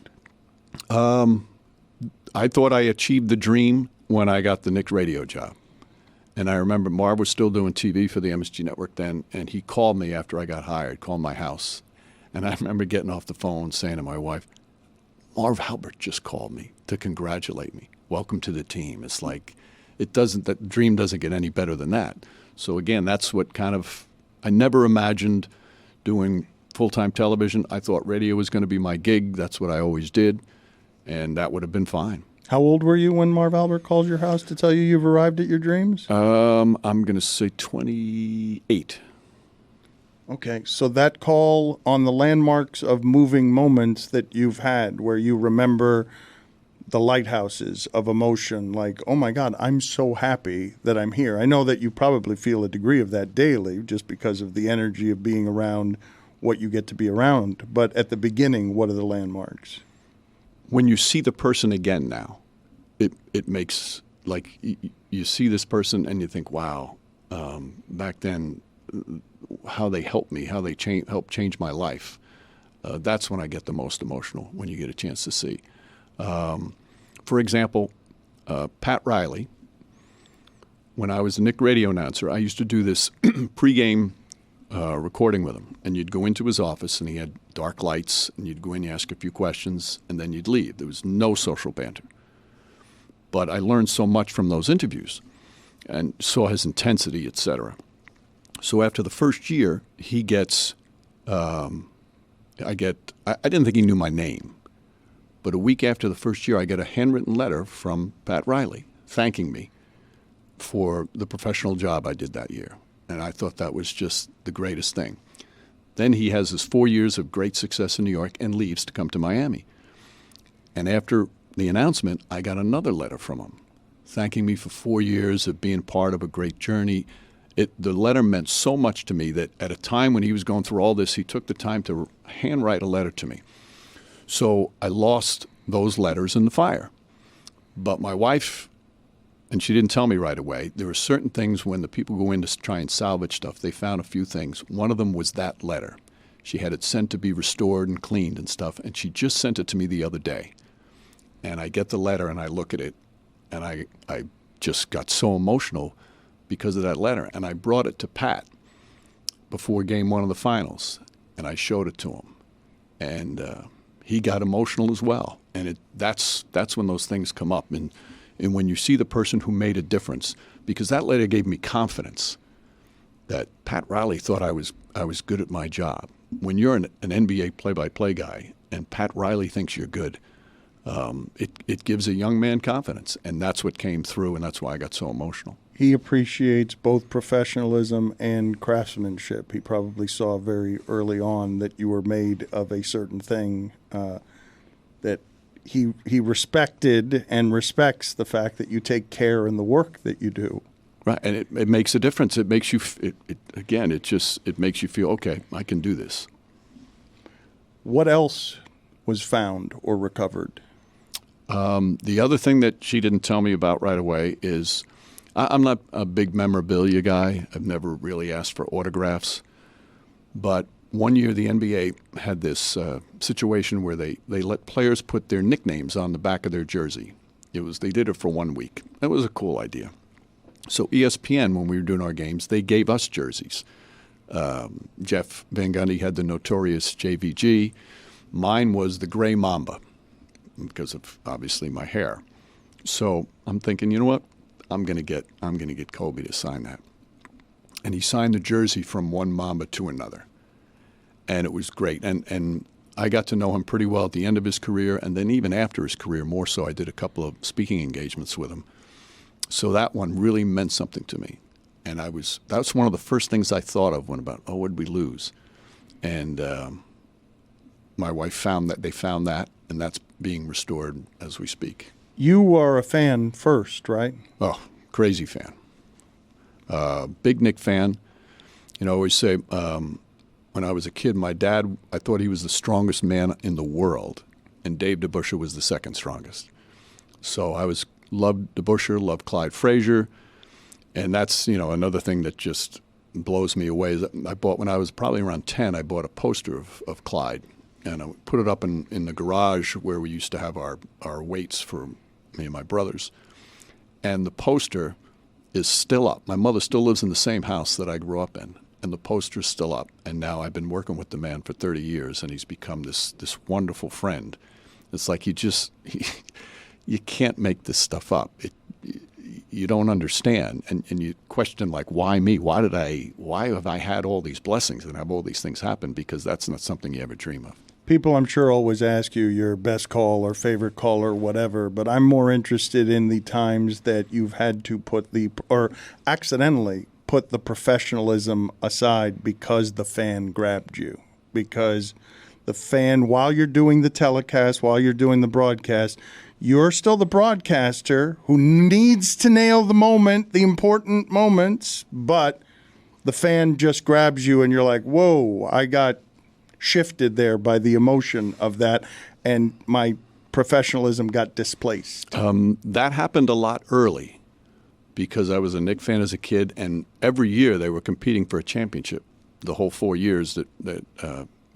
I thought I achieved the dream when I got the Knicks radio job. And I remember Marv was still doing TV for the MSG network then, and he called me after I got hired, called my house. And I remember getting off the phone saying to my wife, Marv Albert just called me to congratulate me. Welcome to the team. It's like, that dream doesn't get any better than that. So again, that's what I never imagined doing full-time television. I thought radio was going to be my gig. That's what I always did. And that would have been fine. How old were you when Marv Albert called your house to tell you you've arrived at your dreams? I'm going to say 28. Okay, so that call on the landmarks of moving moments that you've had where you remember the lighthouses of emotion, like, oh my God, I'm so happy that I'm here. I know that you probably feel a degree of that daily just because of the energy of being around what you get to be around. But at the beginning, what are the landmarks? when you see the person again now, it makes, like, you see this person and you think, wow, back then, how they helped me, how they helped change my life. That's when I get the most emotional, when you get a chance to see. For example, Pat Riley, when I was a Knick radio announcer, I used to do this pregame recording with him. And you'd go into his office, and he had dark lights, and you'd go in, you ask a few questions, and then you'd leave. There was no social banter. But I learned so much from those interviews and saw his intensity, et cetera. So after the first year, he gets, I didn't think he knew my name. But a week after the first year, I get a handwritten letter from Pat Riley thanking me for the professional job I did that year. And I thought that was just the greatest thing. Then he has his 4 years of great success in New York and leaves to come to Miami. And after the announcement, I got another letter from him thanking me for 4 years of being part of a great journey. The letter meant so much to me that at a time when he was going through all this, he took the time to handwrite a letter to me. So I lost those letters in the fire. But my wife, and she didn't tell me right away, there were certain things when the people go in to try and salvage stuff, they found a few things. One of them was that letter. She had it sent to be restored and cleaned and stuff, and she just sent it to me the other day. And I get the letter and I look at it, and I just got so emotional because of that letter. And I brought it to Pat before game one of the finals, and I showed it to him. And he got emotional as well. And that's when those things come up. And when you see the person who made a difference, because that letter gave me confidence that Pat Riley thought I was good at my job. When you're an NBA play-by-play guy and Pat Riley thinks you're good, it gives a young man confidence. And that's what came through, and that's why I got so emotional. He appreciates both professionalism and craftsmanship. He probably saw very early on that you were made of a certain thing, that he respected and respects the fact that you take care in the work that you do. Right, and it makes a difference. It makes you, it makes you feel, okay, I can do this. What else was found or recovered? The other thing that she didn't tell me about right away is I'm not a big memorabilia guy. I've never really asked for autographs. But one year the NBA had this situation where they let players put their nicknames on the back of their jersey. They did it for 1 week. That was a cool idea. So ESPN, when we were doing our games, they gave us jerseys. Jeff Van Gundy had the notorious JVG. Mine was the Gray Mamba because of obviously my hair. So I'm thinking, you know what? I'm gonna get Kobe to sign that. And he signed the jersey from one Mamba to another. And it was great. And I got to know him pretty well at the end of his career, and then even after his career, more so. I did a couple of speaking engagements with him. So that one really meant something to me. And that's one of the first things I thought of when what did we lose? And my wife they found that, and that's being restored as we speak. You are a fan first, right? Oh, crazy fan. Big Knick fan. I always say, when I was a kid, my dad, I thought he was the strongest man in the world, and Dave DeBusschere was the second strongest. So I loved DeBusschere, loved Clyde Frazier, and that's, another thing that just blows me away. I bought, when I was probably around 10, I bought a poster of Clyde, and I put it up in the garage where we used to have our weights for me and my brothers. And the poster is still up. My mother still lives in the same house that I grew up in, and the poster's still up. And now I've been working with the man for 30 years, and he's become this wonderful friend. It's like you can't make this stuff up. You don't understand, and you question, like, why me? Why have I had all these blessings and have all these things happen? Because that's not something you ever dream of. People, I'm sure, always ask you your best call or favorite call or whatever, but I'm more interested in the times that you've had to or accidentally put the professionalism aside because the fan grabbed you. Because the fan, while you're doing the telecast, while you're doing the broadcast, you're still the broadcaster who needs to nail the moment, the important moments, but the fan just grabs you and you're like, whoa, I got shifted there by the emotion of that. And my professionalism got displaced? That happened a lot early because I was a Knicks fan as a kid, and every year they were competing for a championship, the whole 4 years that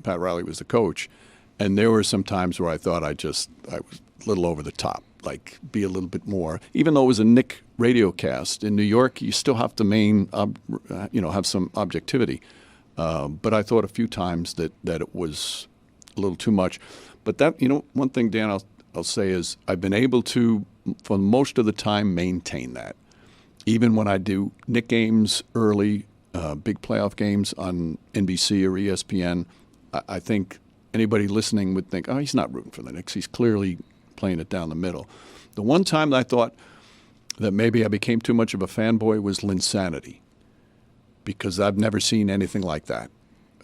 Pat Riley was the coach. And there were some times where I thought I was a little over the top, like be a little bit more. Even though it was a Knicks radio cast in New York, you still have to have some objectivity. But I thought a few times that it was a little too much. But that, one thing, Dan, I'll say is I've been able to, for most of the time, maintain that. Even when I do Knicks games early, big playoff games on NBC or ESPN, I think anybody listening would think, oh, he's not rooting for the Knicks. He's clearly playing it down the middle. The one time that I thought that maybe I became too much of a fanboy was Linsanity, because I've never seen anything like that,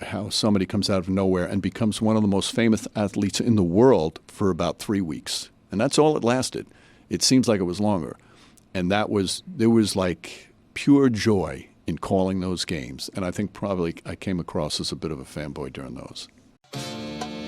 how somebody comes out of nowhere and becomes one of the most famous athletes in the world for about 3 weeks. And that's all it lasted. It seems like it was longer. And there was like pure joy in calling those games. And I think probably I came across as a bit of a fanboy during those.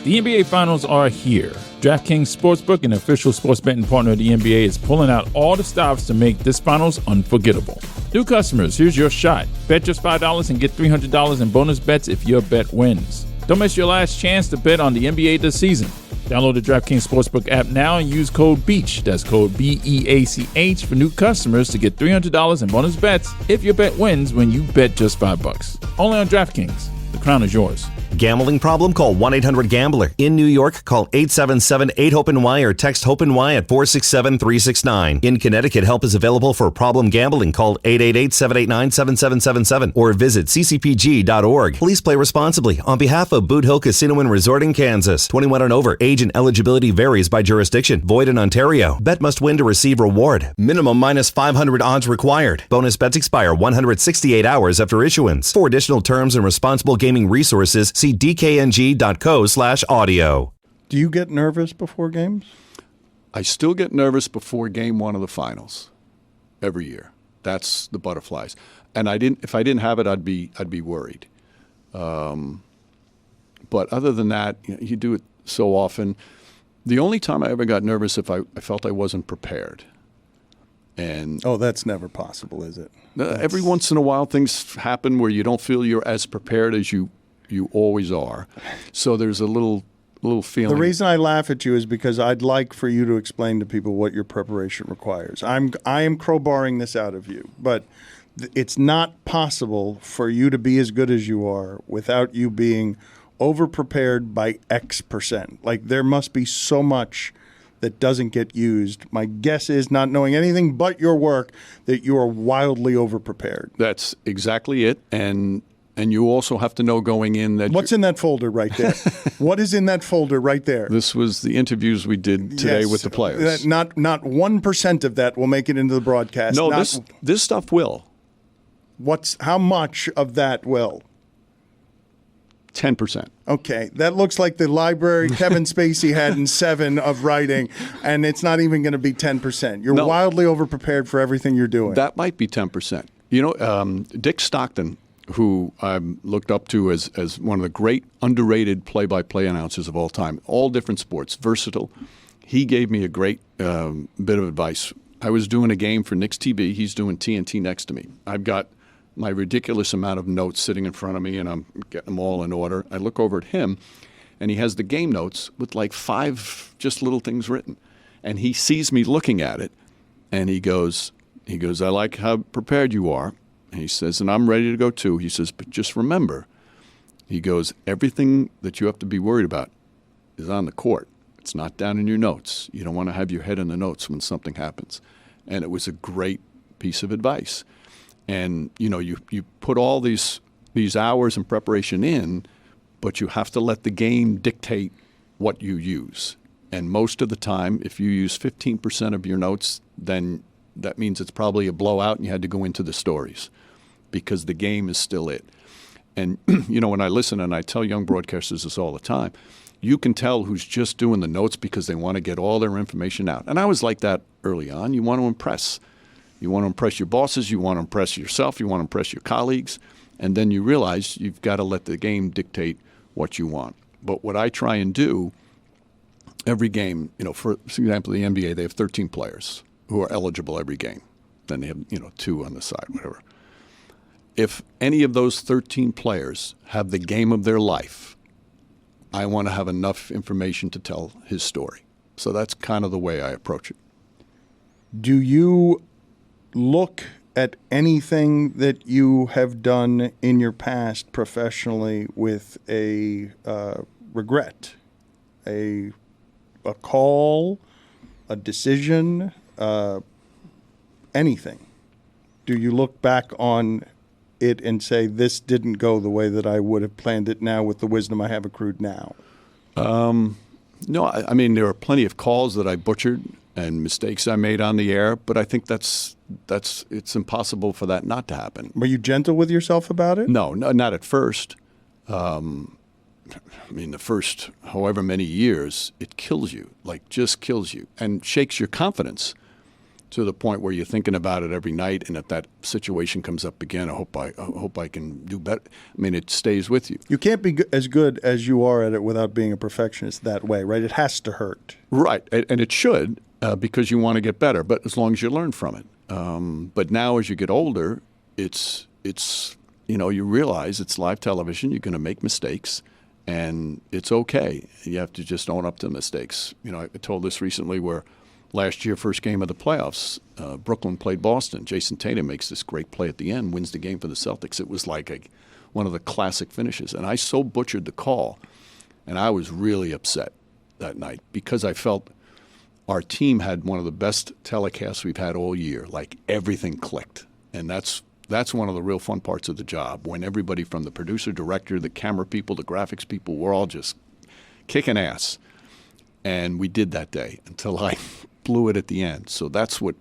The NBA Finals are here. DraftKings Sportsbook, an official sports betting partner of the NBA, is pulling out all the stops to make this Finals unforgettable. New customers, here's your shot. Bet just $5 and get $300 in bonus bets if your bet wins. Don't miss your last chance to bet on the NBA this season. Download the DraftKings Sportsbook app now and use code BEACH, that's code BEACH, for new customers to get $300 in bonus bets if your bet wins when you bet just $5. Only on DraftKings. The crown is yours. Gambling problem? Call 1-800-GAMBLER. In New York, call 877-8-HOPE-NY or text HOPE-NY at 467-369. In Connecticut, help is available for problem gambling. Call 888-789-7777 or visit ccpg.org. Please play responsibly. On behalf of Boot Hill Casino and Resort in Kansas, 21 and over. Age and eligibility varies by jurisdiction. Void in Ontario. Bet must win to receive reward. Minimum minus 500 odds required. Bonus bets expire 168 hours after issuance. For additional terms and responsible gaming resources, see dkng.co/audio. Do you get nervous before games? I still get nervous before game one of the finals every year. That's the butterflies. And if I didn't have it, I'd be worried. But other than that, you do it so often. The only time I ever got nervous if I felt I wasn't prepared. And that's never possible, is it? Every once in a while, things happen where you don't feel you're as prepared as you always are. So there's a little feeling. The reason I laugh at you is because I'd like for you to explain to people what your preparation requires. I am crowbarring this out of you, but it's not possible for you to be as good as you are without you being over-prepared by X percent. Like, there must be so much that doesn't get used. My guess is, not knowing anything but your work, that you are wildly over-prepared. That's exactly it. And you also have to know going in that... What's in that folder right there? What is in that folder right there? This was the interviews we did today with the players. Not 1% of that will make it into the broadcast. No, this stuff will. How much of that will? 10%. Okay, that looks like the library Kevin Spacey had in 7 of writing, and it's not even going to be 10%. You're wildly overprepared for everything you're doing. That might be 10%. Dick Stockton, who I looked up to as one of the great underrated play-by-play announcers of all time, all different sports, versatile. He gave me a great bit of advice. I was doing a game for Knicks TV. He's doing TNT next to me. I've got my ridiculous amount of notes sitting in front of me, and I'm getting them all in order. I look over at him, and he has the game notes with like 5 just little things written. And he sees me looking at it, and he goes, I like how prepared you are. And he says, and I'm ready to go too. He says, but just remember, he goes, everything that you have to be worried about is on the court. It's not down in your notes. You don't want to have your head in the notes when something happens. And it was a great piece of advice. And, you put all these hours in preparation in, but you have to let the game dictate what you use. And most of the time, if you use 15% of your notes, then that means it's probably a blowout and you had to go into the stories because the game is still it. And, when I listen and I tell young broadcasters this all the time, you can tell who's just doing the notes because they want to get all their information out. And I was like that early on. You want to impress. You want to impress your bosses. You want to impress yourself. You want to impress your colleagues. And then you realize you've got to let the game dictate what you want. But what I try and do every game, for example, the NBA, they have 13 players who are eligible every game. Then they have, 2 on the side, whatever. If any of those 13 players have the game of their life, I want to have enough information to tell his story. So that's kind of the way I approach it. Do you look at anything that you have done in your past professionally with a regret, a call, a decision, anything? Do you look back on it and say, this didn't go the way that I would have planned it now with the wisdom I have accrued now? No, I mean, there are plenty of calls that I butchered and mistakes I made on the air, but I think it's impossible for that not to happen. Were you gentle with yourself about it? No, not at first. I mean, the first however many years, it kills you, just kills you, and shakes your confidence to the point where you're thinking about it every night, and if that situation comes up again, I hope I can do better. I mean, it stays with you. You can't be as good as you are at it without being a perfectionist that way, right? It has to hurt. Right, and it should, because you want to get better, but as long as you learn from it. But now as you get older, it's you realize it's live television, you're going to make mistakes, and it's okay. You have to just own up to mistakes. I told this recently where last year, first game of the playoffs, Brooklyn played Boston. Jason Tatum makes this great play at the end, wins the game for the Celtics. It was like one of the classic finishes. And I so butchered the call, and I was really upset that night because I felt our team had one of the best telecasts we've had all year. Everything clicked. And that's one of the real fun parts of the job, when everybody from the producer, director, the camera people, the graphics people, we're all just kicking ass. And we did that day until I blew it at the end. So that's what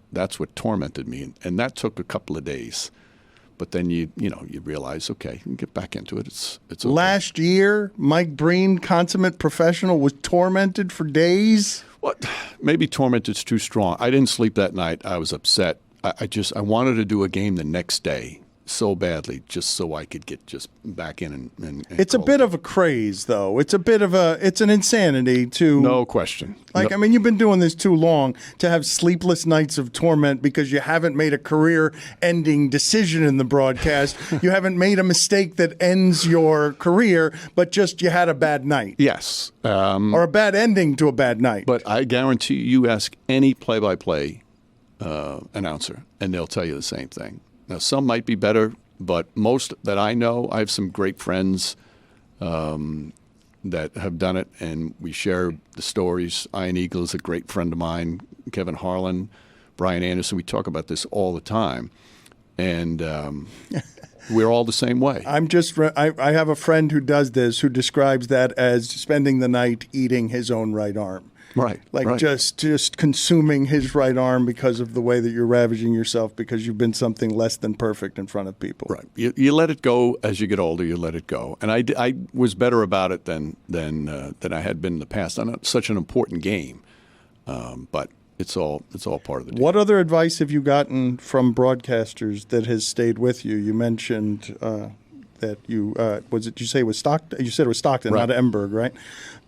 tormented me, and that took a couple of days. But then you realize, okay, you get back into it. It's okay. Last year, Mike Breen, consummate professional, was tormented for days. What? Maybe tormented's too strong. I didn't sleep that night. I was upset. I wanted to do a game the next day so badly, just so I could get just back in and it's a bit of a craze, though. It's an insanity to... No question. I mean, you've been doing this too long to have sleepless nights of torment because you haven't made a career-ending decision in the broadcast. You haven't made a mistake that ends your career, but just you had a bad night. Yes. Or a bad ending to a bad night. But I guarantee you ask any play-by-play announcer, and they'll tell you the same thing. Now, some might be better, but most that I know, I have some great friends that have done it, and we share the stories. Ian Eagle is a great friend of mine, Kevin Harlan, Brian Anderson. We talk about this all the time, and we're all the same way. I have a friend who does this, who describes that as spending the night eating his own right arm. Right. Right. Just consuming his right arm because of the way that you're ravaging yourself because you've been something less than perfect in front of people. Right. You let it go as you get older. You let it go. And I was better about it than I had been in the past on such an important game. But it's all part of the deal. What other advice have you gotten from broadcasters that has stayed with you? You mentioned that you did you say it was Stockton? You said it was Stockton, right. Not Emberg, right?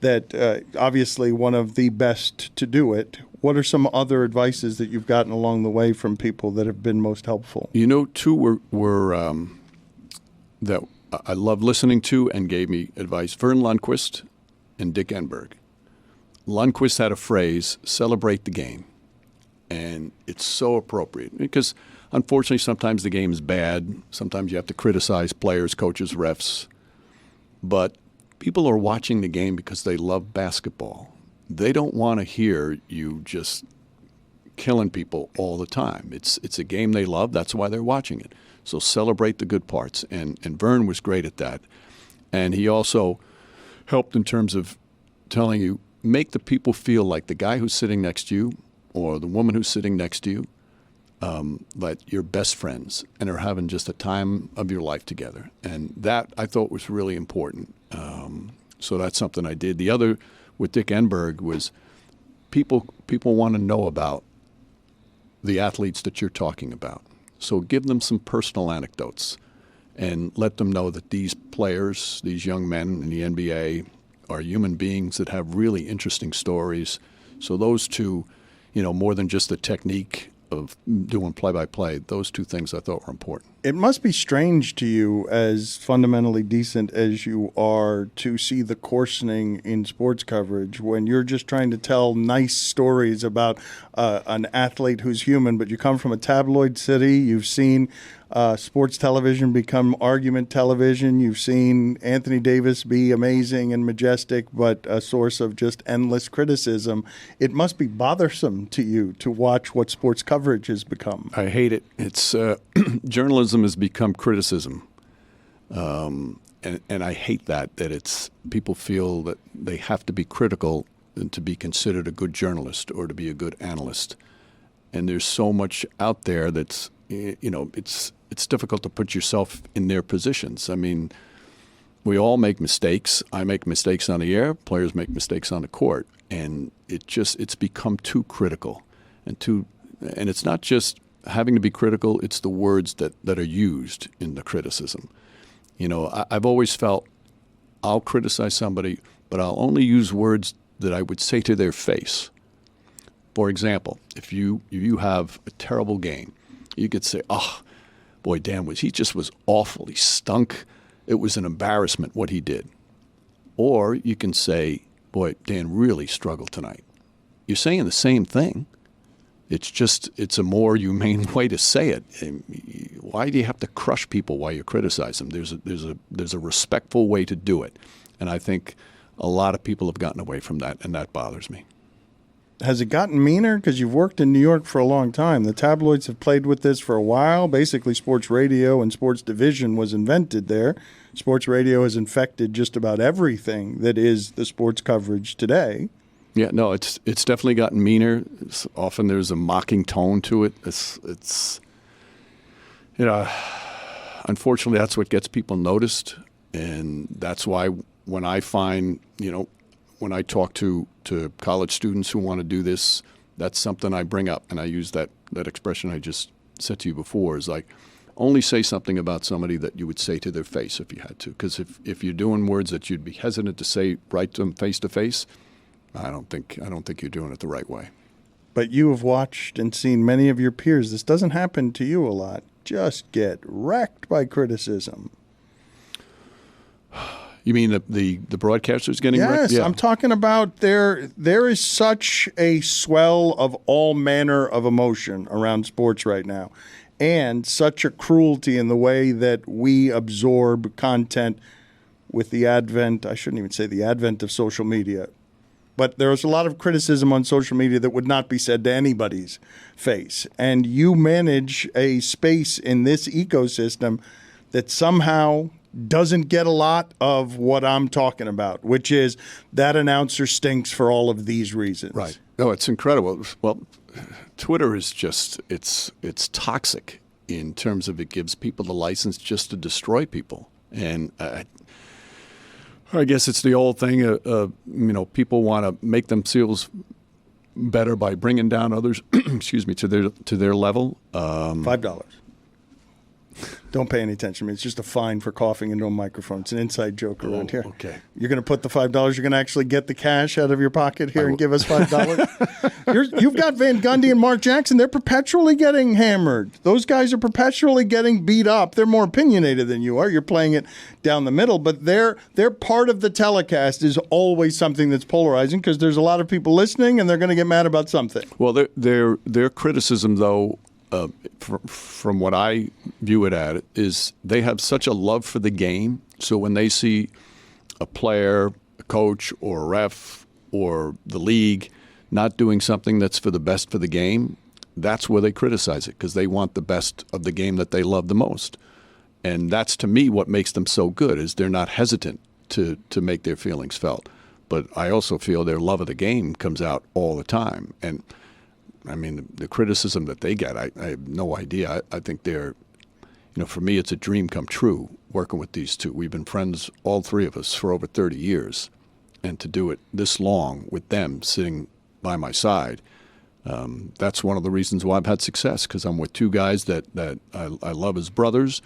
That obviously one of the best to do it. What are some other advices that you've gotten along the way from people that have been most helpful? Two were that I love listening to and gave me advice. Vern Lundquist and Dick Enberg. Lundquist had a phrase, celebrate the game. And it's so appropriate because unfortunately sometimes the game is bad. Sometimes you have to criticize players, coaches, refs. But people are watching the game because they love basketball. They don't want to hear you just killing people all the time. It's a game they love. That's why they're watching it. So celebrate the good parts. And Vern was great at that. And he also helped in terms of telling you, make the people feel like the guy who's sitting next to you or the woman who's sitting next to you, that you're best friends and are having just a time of your life together. And that I thought was really important. So that's something I did. The other with Dick Enberg was people want to know about the athletes that you're talking about. So give them some personal anecdotes and let them know that these players, these young men in the NBA are human beings that have really interesting stories. So those two, more than just the technique of doing play-by-play, those two things I thought were important. It must be strange to you, as fundamentally decent as you are, to see the coarsening in sports coverage when you're just trying to tell nice stories about an athlete who's human, but you come from a tabloid city. You've seen sports television become argument television. You've seen Anthony Davis be amazing and majestic, but a source of just endless criticism. It must be bothersome to you to watch what sports coverage has become. I hate it. It's journalism has become criticism, and I hate that it's people feel that they have to be critical to be considered a good journalist or to be a good analyst. And there's so much out there that's it's difficult to put yourself in their positions. I mean, we all make mistakes. I make mistakes on the air. Players make mistakes on the court, and it's become too critical, and it's not just having to be critical. It's the words that are used in the criticism. I've always felt I'll criticize somebody, but I'll only use words that I would say to their face. For example, if you have a terrible game, you could say, "Oh, boy, Dan he just was awful. He stunk. It was an embarrassment what he did." Or you can say, "Boy, Dan really struggled tonight." You're saying the same thing. It's a more humane way to say it. Why do you have to crush people while you criticize them? There's a respectful way to do it, and I think a lot of people have gotten away from that, and that bothers me. Has it gotten meaner? Because you've worked in New York for a long time. The tabloids have played with this for a while. Basically, sports radio and sports division was invented there. Sports radio has infected just about everything that is the sports coverage today. Yeah, no, it's definitely gotten meaner. Often there's a mocking tone to it. It's unfortunately, that's what gets people noticed, and that's why when I find, when I talk to college students who want to do this, that's something I bring up, and I use that expression I just said to you before, is like, only say something about somebody that you would say to their face if you had to. Because if you're doing words that you'd be hesitant to say right to them face to face, I don't think you're doing it the right way. But you have watched and seen many of your peers. This doesn't happen to you a lot. Just get wrecked by criticism. You mean the broadcasters getting wrecked? Yes, yeah. I'm talking about there is such a swell of all manner of emotion around sports right now, and such a cruelty in the way that we absorb content with the advent, I shouldn't even say the advent of social media, but there's a lot of criticism on social media that would not be said to anybody's face. And you manage a space in this ecosystem that somehow doesn't get a lot of what I'm talking about, which is that announcer stinks for all of these reasons. Right. No, it's incredible. Well, Twitter is just, it's toxic in terms of it gives people the license just to destroy people. And I guess it's the old thing, people want to make themselves better by bringing down others, excuse me, to their level. $5. Don't pay any attention to me. It's just a fine for coughing into a microphone. It's an inside joke around here. Okay. You're going to put the $5. You're going to actually get the cash out of your pocket here and give us $5. You've got Van Gundy and Mark Jackson. They're perpetually getting hammered. Those guys are perpetually getting beat up. They're more opinionated than you are. You're playing it down the middle, but their part of the telecast is always something that's polarizing because there's a lot of people listening and they're going to get mad about something. Well, their criticism, though, from what I view it at, is they have such a love for the game. So when they see a player, a coach, or a ref, or the league not doing something that's for the best for the game, that's where they criticize it because they want the best of the game that they love the most. And that's, to me, what makes them so good, is they're not hesitant to make their feelings felt. But I also feel their love of the game comes out all the time. And I mean, the criticism that they get, I have no idea. I think they're, for me, it's a dream come true working with these two. We've been friends, all three of us, for over 30 years. And to do it this long with them sitting by my side, that's one of the reasons why I've had success, because I'm with two guys that I love as brothers,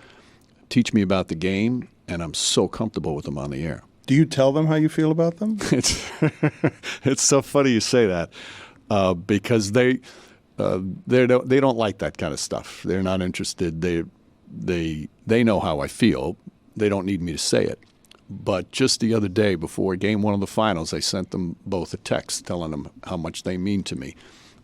teach me about the game, and I'm so comfortable with them on the air. Do you tell them how you feel about them? It's so funny you say that because they don't like that kind of stuff. They're not interested. They know how I feel. They don't need me to say it. But just the other day, before game one of the finals, I sent them both a text telling them how much they mean to me.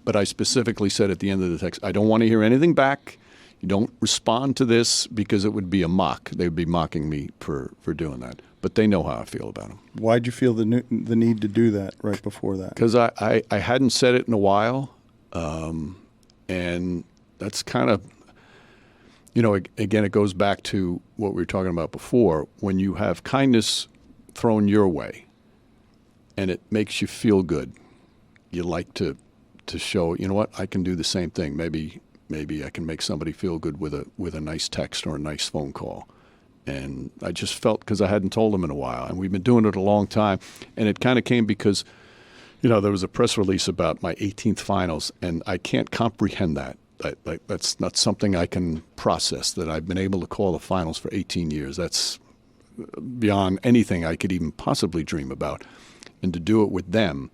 But I specifically said at the end of the text, I don't want to hear anything back. You don't respond to this because it would be a mock. They would be mocking me for doing that. But they know how I feel about them. Why'd you feel the need to do that right before that? Because I hadn't said it in a while. And that's kind of, again, it goes back to what we were talking about before. When you have kindness thrown your way and it makes you feel good, you like to show, you know what, I can do the same thing. Maybe I can make somebody feel good with a nice text or a nice phone call. And I just felt, because I hadn't told them in a while, and we've been doing it a long time, and it kind of came because, there was a press release about my 18th finals, and I can't comprehend that. That's not something I can process, that I've been able to call the finals for 18 years. That's beyond anything I could even possibly dream about. And to do it with them,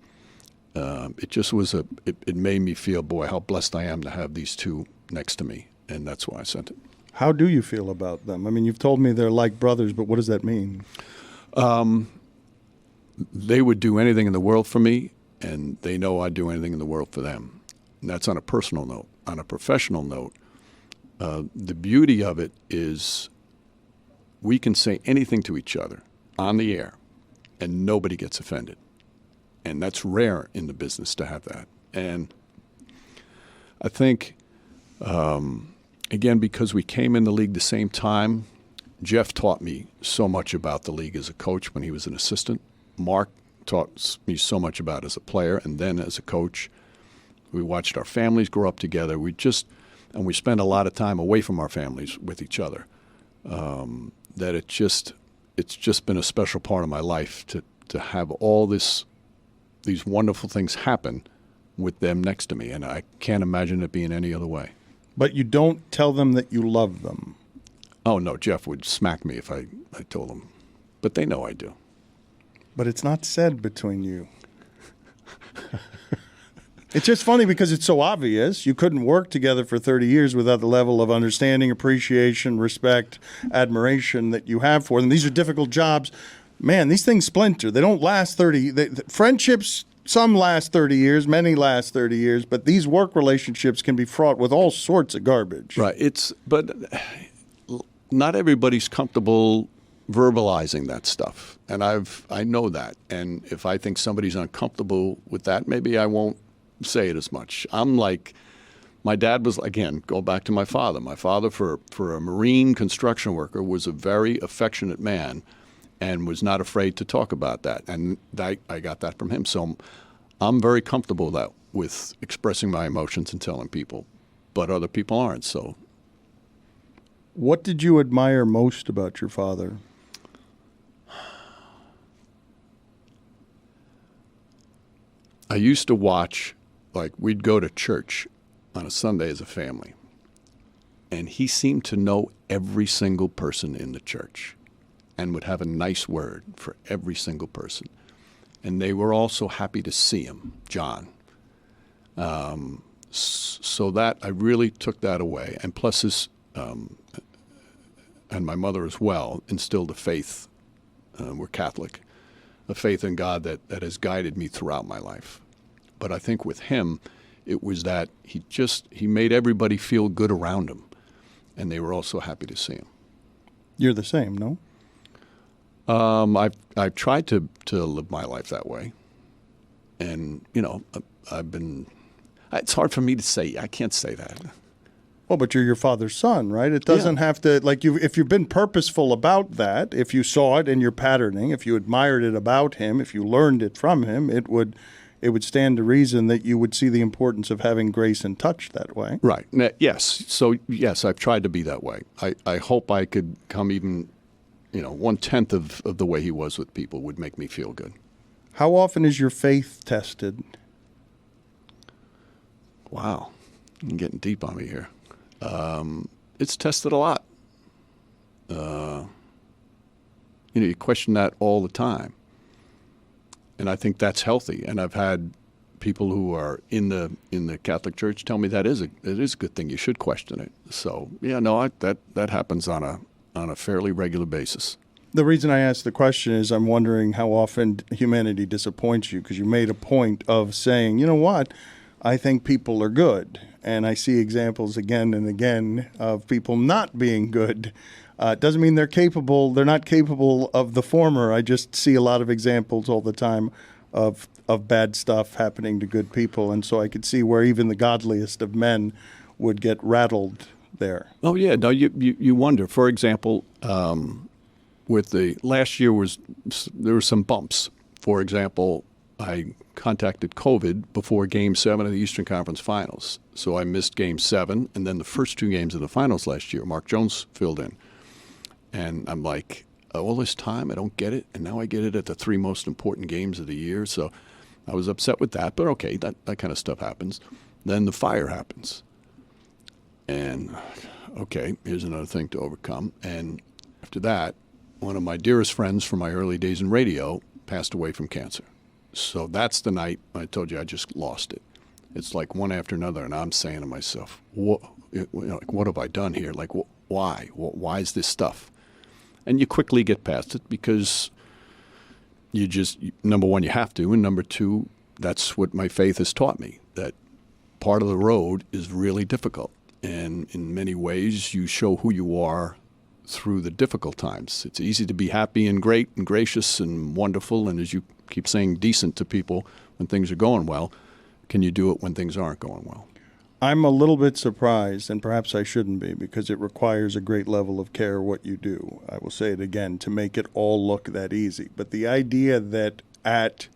it just was it made me feel, boy, how blessed I am to have these two next to me, and that's why I sent it. How do you feel about them? I mean, you've told me they're like brothers, but what does that mean? They would do anything in the world for me, and they know I'd do anything in the world for them. And that's on a personal note. On a professional note, the beauty of it is we can say anything to each other on the air, and nobody gets offended. And that's rare in the business to have that. And I think, again, because we came in the league the same time, Jeff taught me so much about the league as a coach when he was an assistant. Mark taught me so much about it as a player and then as a coach. We watched our families grow up together. We spend a lot of time away from our families with each other. That it's just been a special part of my life to have all these wonderful things happen with them next to me, and I can't imagine it being any other way. But you don't tell them that you love them. Oh, no, Jeff would smack me if I told them. But they know I do. But it's not said between you. It's just funny because it's so obvious. You couldn't work together for 30 years without the level of understanding, appreciation, respect, admiration that you have for them. These are difficult jobs. Man, these things splinter. They don't last 30. Friendships, some last 30 years, many last 30 years, but these work relationships can be fraught with all sorts of garbage. Right. But not everybody's comfortable verbalizing that stuff, and I know that. And if I think somebody's uncomfortable with that, maybe I won't say it as much. I'm like, my dad was, again, go back to my father. My father, for a marine construction worker, was a very affectionate man and was not afraid to talk about that. And I got that from him. So I'm very comfortable with expressing my emotions and telling people, but other people aren't. So, what did you admire most about your father? I used to watch, we'd go to church on a Sunday as a family, and he seemed to know every single person in the church and would have a nice word for every single person. And they were all so happy to see him, John. So that, I really took that away. And plus his, and my mother as well, instilled a faith, we're Catholic, a faith in God that has guided me throughout my life. But I think with him, it was that he made everybody feel good around him, and they were all so happy to see him. You're the same, no? I've tried to live my life that way, and I've been. It's hard for me to say. I can't say that. Well, but you're your father's son, right? It doesn't have to, if you've been purposeful about that, if you saw it in your patterning, if you admired it about him, if you learned it from him, it would stand to reason that you would see the importance of having grace and touch that way. Right. Yes. So, yes, I've tried to be that way. I hope I could come even, 1/10 of the way he was with people would make me feel good. How often is your faith tested? Wow. You're getting deep on me here. It's tested a lot. You question that all the time. And I think that's healthy. And I've had people who are in the Catholic Church tell me it is a good thing. You should question it. So that happens on a fairly regular basis. The reason I asked the question is I'm wondering how often humanity disappoints you, because you made a point of saying, you know what, I think people are good. And I see examples again and again of people not being good. It doesn't mean they're capable. They're not capable of the former. I just see a lot of examples all the time of bad stuff happening to good people. And so I could see where even the godliest of men would get rattled there. Oh, yeah. No, you wonder. For example, with the last year there were some bumps. For example, I contacted COVID before Game 7 of the Eastern Conference Finals. So I missed Game 7, and then the first 2 games of the finals last year, Mark Jones filled in. And I'm like, all this time, I don't get it, and now I get it at the 3 most important games of the year. So I was upset with that, but okay, that kind of stuff happens. Then the fire happens. And, okay, here's another thing to overcome. And after that, one of my dearest friends from my early days in radio passed away from cancer. So that's the night I told you I just lost it. It's like one after another, and I'm saying to myself, what have I done here? Like, why? Why is this stuff? And you quickly get past it because you just, number one, you have to, and number two, that's what my faith has taught me, that part of the road is really difficult. And in many ways, you show who you are through the difficult times. It's easy to be happy and great and gracious and wonderful, and as you keep saying, decent to people when things are going well. Can you do it when things aren't going well? I'm a little bit surprised, and perhaps I shouldn't be, because it requires a great level of care what you do. I will say it again, to make it all look that easy. But the idea that at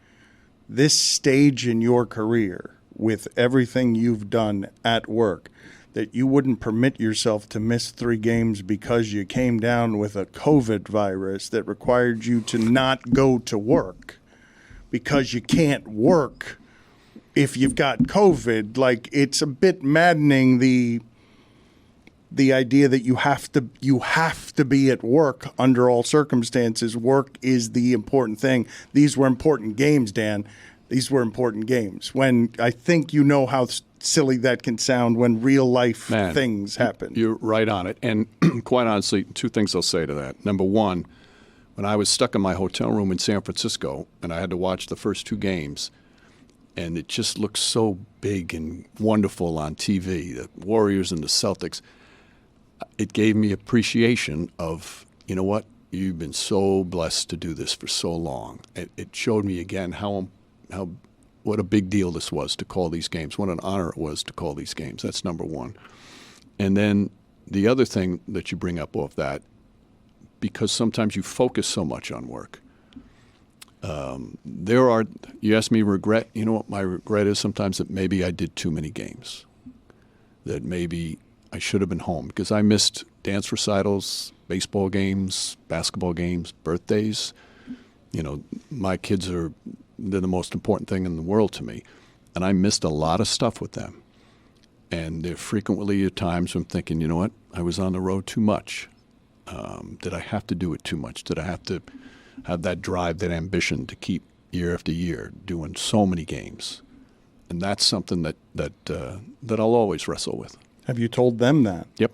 this stage in your career, with everything you've done at work, that you wouldn't permit yourself to miss 3 games because you came down with a COVID virus that required you to not go to work because you can't work if you've got COVID. Like, it's a bit maddening, the idea that you have to be at work under all circumstances. Work is the important thing. These were important games, Dan. These were important games. When I think you know how silly that can sound when real life things happen. You're right on it. And quite honestly, 2 things I'll say to that. Number one, when I was stuck in my hotel room in San Francisco and I had to watch the first 2 games, and it just looked so big and wonderful on TV, the Warriors and the Celtics, it gave me appreciation of, you know what, you've been so blessed to do this for so long. It showed me again what a big deal this was to call these games, what an honor it was to call these games. That's number one. And then the other thing that you bring up off that, because sometimes you focus so much on work, you ask me regret, you know what my regret is sometimes? That maybe I did too many games, that maybe I should have been home, because I missed dance recitals, baseball games, basketball games, birthdays. You know, my kids they're the most important thing in the world to me, and I missed a lot of stuff with them. And there frequently are times when I'm thinking, you know what, I was on the road too much. Did I have to do it too much? Did I have to have that drive, that ambition to keep year after year doing so many games? And that's something that I'll always wrestle with. Have you told them that? Yep.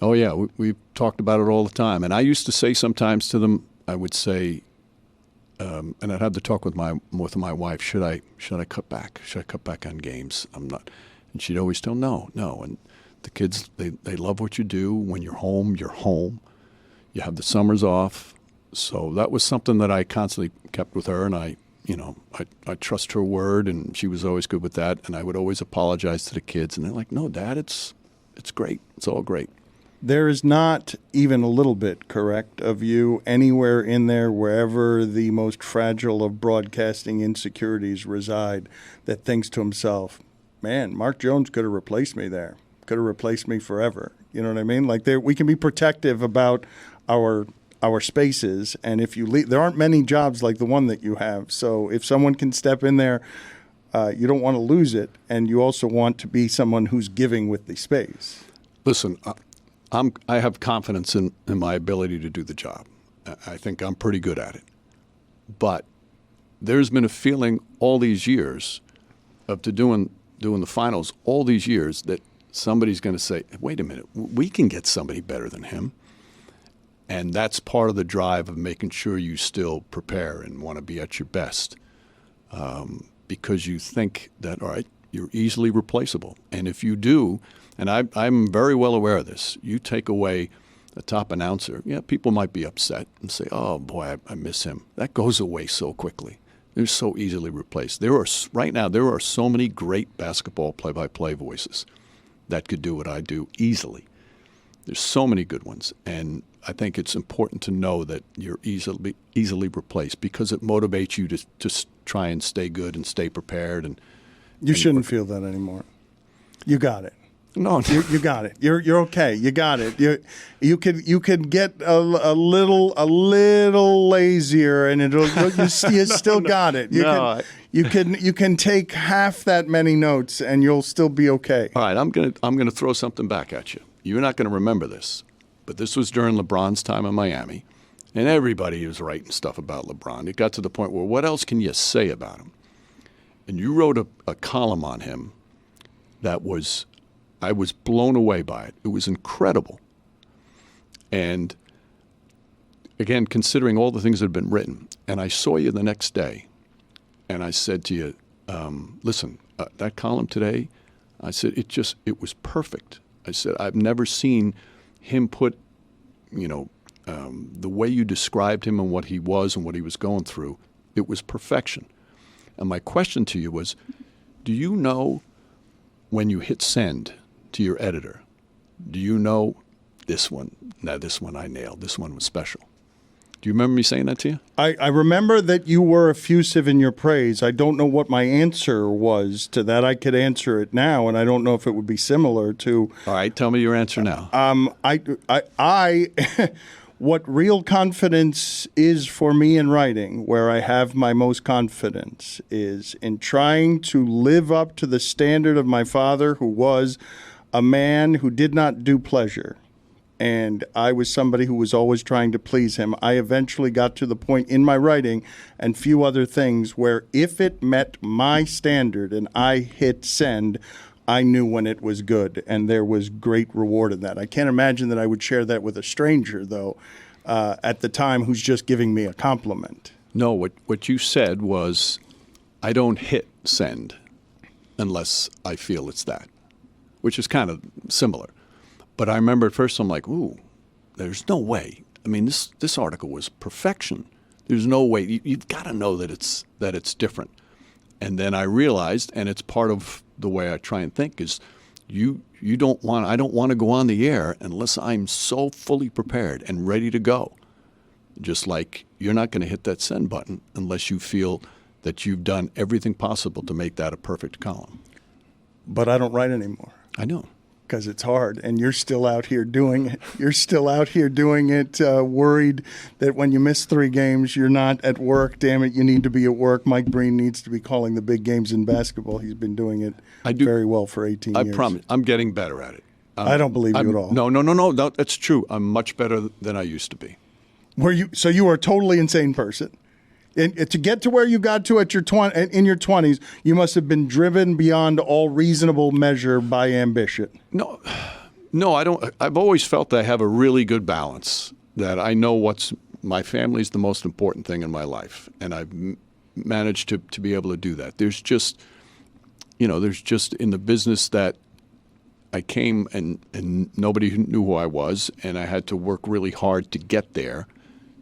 Oh, yeah. We've talked about it all the time. And I used to say sometimes to them, I would say, and I'd have to talk with my wife, should I cut back? Should I cut back on games? I'm not. And she'd always tell, no. And the kids, they love what you do. When you're home, you're home. You have the summers off. So that was something that I constantly kept with her, and I trust her word, and she was always good with that. And I would always apologize to the kids, and they're like, no, Dad, it's great. It's all great. There is not even a little bit, correct, of you anywhere in there, wherever the most fragile of broadcasting insecurities reside, that thinks to himself, man, Mark Jones could have replaced me there, could have replaced me forever. You know what I mean? Like, we can be protective about our spaces, and if you leave, there aren't many jobs like the one that you have. So if someone can step in there, you don't want to lose it, and you also want to be someone who's giving with the space. Listen, I have confidence in my ability to do the job. I think I'm pretty good at it. But there's been a feeling all these years of doing the finals, all these years, that somebody's going to say, wait a minute, we can get somebody better than him. And that's part of the drive of making sure you still prepare and want to be at your best, because you think that, all right, you're easily replaceable. And if you do, and I'm very well aware of this, you take away a top announcer, people might be upset and say, oh, boy, I miss him. That goes away so quickly. They're so easily replaced. Right now, there are so many great basketball play-by-play voices that could do what I do easily. There's so many good ones. And I think it's important to know that you're easily replaced, because it motivates you to just try and stay good and stay prepared. And you shouldn't feel that anymore. You got it. No, you got it. You're okay. You got it. You could get a little lazier, and you still got it. You can take half that many notes, and you'll still be okay. All right, I'm gonna throw something back at you. You're not gonna remember this, but this was during LeBron's time in Miami, and everybody was writing stuff about LeBron. It got to the point where what else can you say about him? And you wrote a column on him that I was blown away by it. It was incredible. And again, considering all the things that had been written, and I saw you the next day, and I said to you, listen, that column today, I said, it was perfect. I said, I've never seen him put, the way you described him and what he was and what he was going through, it was perfection. And my question to you was, do you know when you hit send to your editor, do you know this one? Now, this one I nailed. This one was special. Do you remember me saying that to you? I remember that you were effusive in your praise. I don't know what my answer was to that. I could answer it now, and I don't know if it would be similar to. All right, tell me your answer now. What real confidence is for me in writing, where I have my most confidence, is in trying to live up to the standard of my father, who was a man who did not do pleasure. And I was somebody who was always trying to please him. I eventually got to the point in my writing and few other things where if it met my standard and I hit send, I knew when it was good, and there was great reward in that. I can't imagine that I would share that with a stranger, though, at the time, who's just giving me a compliment. No, what you said was, I don't hit send unless I feel it's that, which is kind of similar. But I remember at first I'm like, ooh, there's no way. I mean, this article was perfection. There's no way. You've got to know that it's different. And then I realized, and it's part of the way I try and think, is I don't want to go on the air unless I'm so fully prepared and ready to go. Just like you're not going to hit that send button unless you feel that you've done everything possible to make that a perfect column. But I don't write anymore. I know. Because it's hard, and you're still out here doing it. You're still out here doing it, worried that when you miss 3 games, you're not at work. Damn it, you need to be at work. Mike Breen needs to be calling the big games in basketball. He's been doing it very well for 18 years. I promise. I'm getting better at it. I don't believe you at all. No, that's true. I'm much better than I used to be. So you are a totally insane person. And to get to where you got to in your 20s, you must have been driven beyond all reasonable measure by ambition. No, I don't. I've always felt that I have a really good balance, that I know my family's the most important thing in my life, and I've managed to be able to do that. There's just in the business that I came and nobody knew who I was, and I had to work really hard to get there,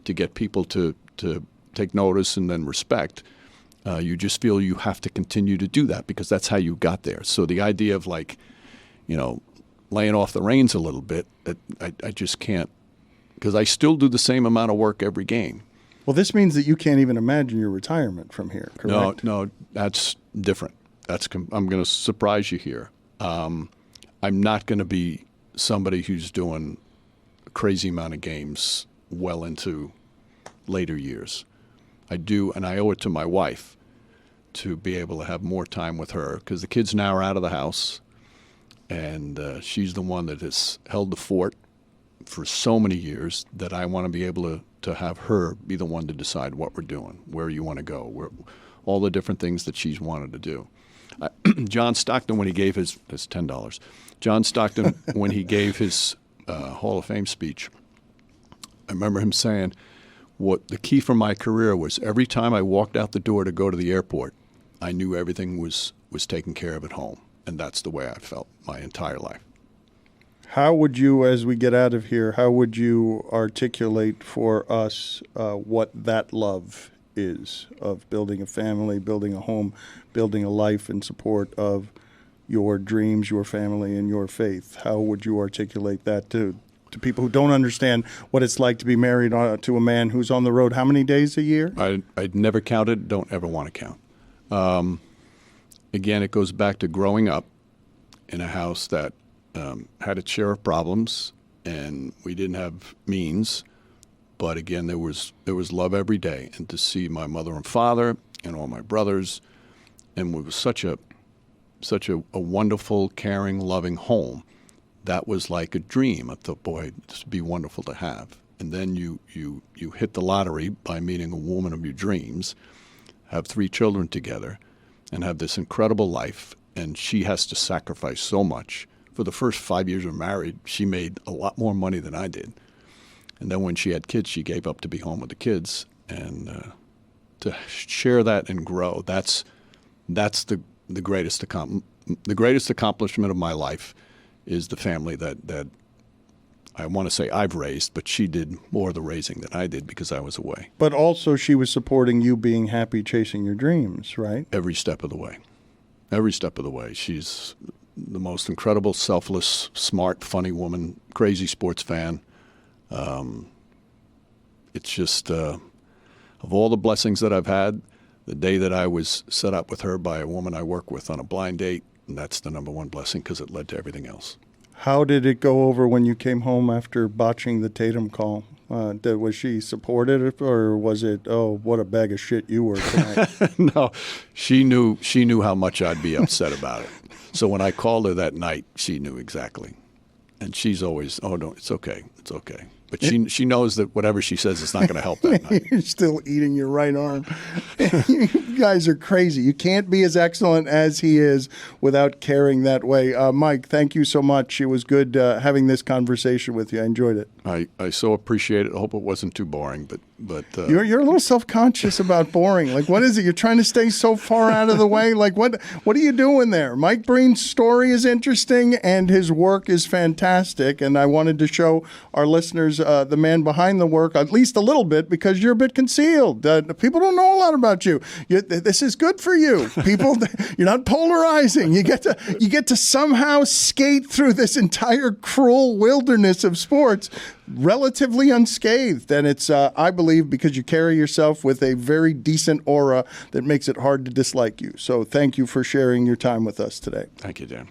to get people to take notice and then respect. You just feel you have to continue to do that because that's how you got there. So the idea of laying off the reins a little bit, I just can't, because I still do the same amount of work every game. Well, this means that you can't even imagine your retirement from here, correct? No, that's different. I'm going to surprise you here. I'm not going to be somebody who's doing a crazy amount of games well into later years. I do, and I owe it to my wife to be able to have more time with her, because the kids now are out of the house, and she's the one that has held the fort for so many years that I want to be able to to have her be the one to decide what we're doing, where you want to go, all the different things that she's wanted to do. John Stockton, when he gave his $10. John Stockton, when he gave his Hall of Fame speech, I remember him saying, "What the key for my career was every time I walked out the door to go to the airport, I knew everything was taken care of at home, and that's the way I felt my entire life." How would you, as we get out of here, how would you articulate for us what that love is of building a family, building a home, building a life in support of your dreams, your family, and your faith? How would you articulate that to people who don't understand what it's like to be married to a man who's on the road how many days a year? I'd never counted, don't ever want to count. Again, it goes back to growing up in a house that had its share of problems, and we didn't have means. But again, there was love every day, and to see my mother and father and all my brothers, and it was such a wonderful, caring, loving home. That was like a dream. I thought, boy, this would be wonderful to have. And then you hit the lottery by meeting a woman of your dreams, have 3 children together, and have this incredible life. And she has to sacrifice so much. For the first 5 years of married, she made a lot more money than I did. And then when she had kids, she gave up to be home with the kids. And to share that and grow, that's the greatest accomplishment of my life, is the family that I want to say I've raised, but she did more of the raising than I did because I was away. But also she was supporting you being happy, chasing your dreams, right? Every step of the way. Every step of the way. She's the most incredible, selfless, smart, funny woman, crazy sports fan. It's just, of all the blessings that I've had, the day that I was set up with her by a woman I work with on a blind date, that's the number one blessing because it led to everything else. How did it go over when you came home after botching the Tatum call? Was she supportive, or was it, oh, what a bag of shit you were tonight? No, she knew how much I'd be upset about it. So when I called her that night, she knew exactly. And she's always, oh, no, it's okay. But she knows that whatever she says is not going to help that night. You're still eating your right arm. You guys are crazy. You can't be as excellent as he is without caring that way. Mike, thank you so much. It was good having this conversation with you. I enjoyed it. I so appreciate it. I hope it wasn't too boring, but you're a little self-conscious about boring. Like, what is it? You're trying to stay so far out of the way? Like, what are you doing there? Mike Breen's story is interesting, and his work is fantastic, and I wanted to show our listeners the man behind the work, at least a little bit, because you're a bit concealed. People don't know a lot about you. This is good for you. People, you're not polarizing. You get to somehow skate through this entire cruel wilderness of sports relatively unscathed. And it's, I believe, because you carry yourself with a very decent aura that makes it hard to dislike you. So thank you for sharing your time with us today. Thank you, Dan.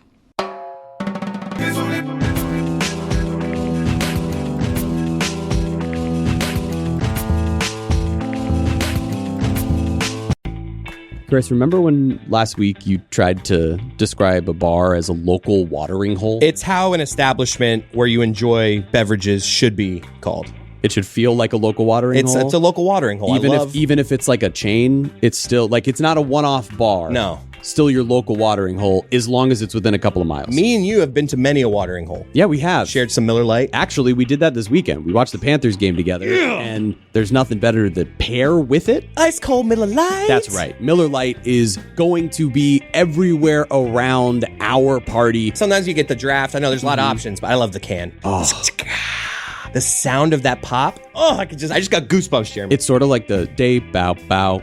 Chris, remember when last week you tried to describe a bar as a local watering hole? It's how an establishment where you enjoy beverages should be called. It should feel like a local watering hole? It's a local watering hole. Even if it's like a chain, it's still like, it's not a one-off bar. No. Still your local watering hole, as long as it's within a couple of miles. Me and you have been to many a watering hole. Yeah, we have. Shared some Miller Lite. Actually, we did that this weekend. We watched the Panthers game together, and there's nothing better to pair with it. Ice cold Miller Lite. That's right. Miller Lite is going to be everywhere around our party. Sometimes you get the draft. I know there's a lot of options, but I love the can. Oh. The sound of that pop. Oh, I just got goosebumps, Jeremy. It's sort of like the day bow bow.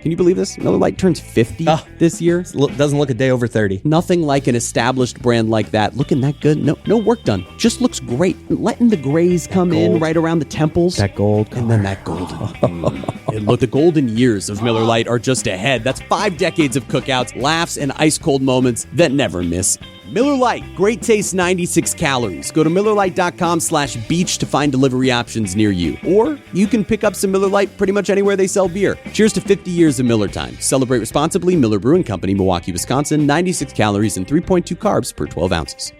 Can you believe this? Miller Lite turns 50 this year. Doesn't look a day over 30. Nothing like an established brand like that. Looking that good. No work done. Just looks great. Letting the grays come in right around the temples. That gold color. And then that golden. Look, the golden years of Miller Lite are just ahead. That's 5 decades of cookouts, laughs, and ice-cold moments that never miss. Miller Lite, great taste, 96 calories. Go to MillerLite.com/beach to find delivery options near you. Or you can pick up some Miller Lite pretty much anywhere they sell beer. Cheers to 50 years of Miller time. Celebrate responsibly. Miller Brewing Company, Milwaukee, Wisconsin. 96 calories and 3.2 carbs per 12 ounces.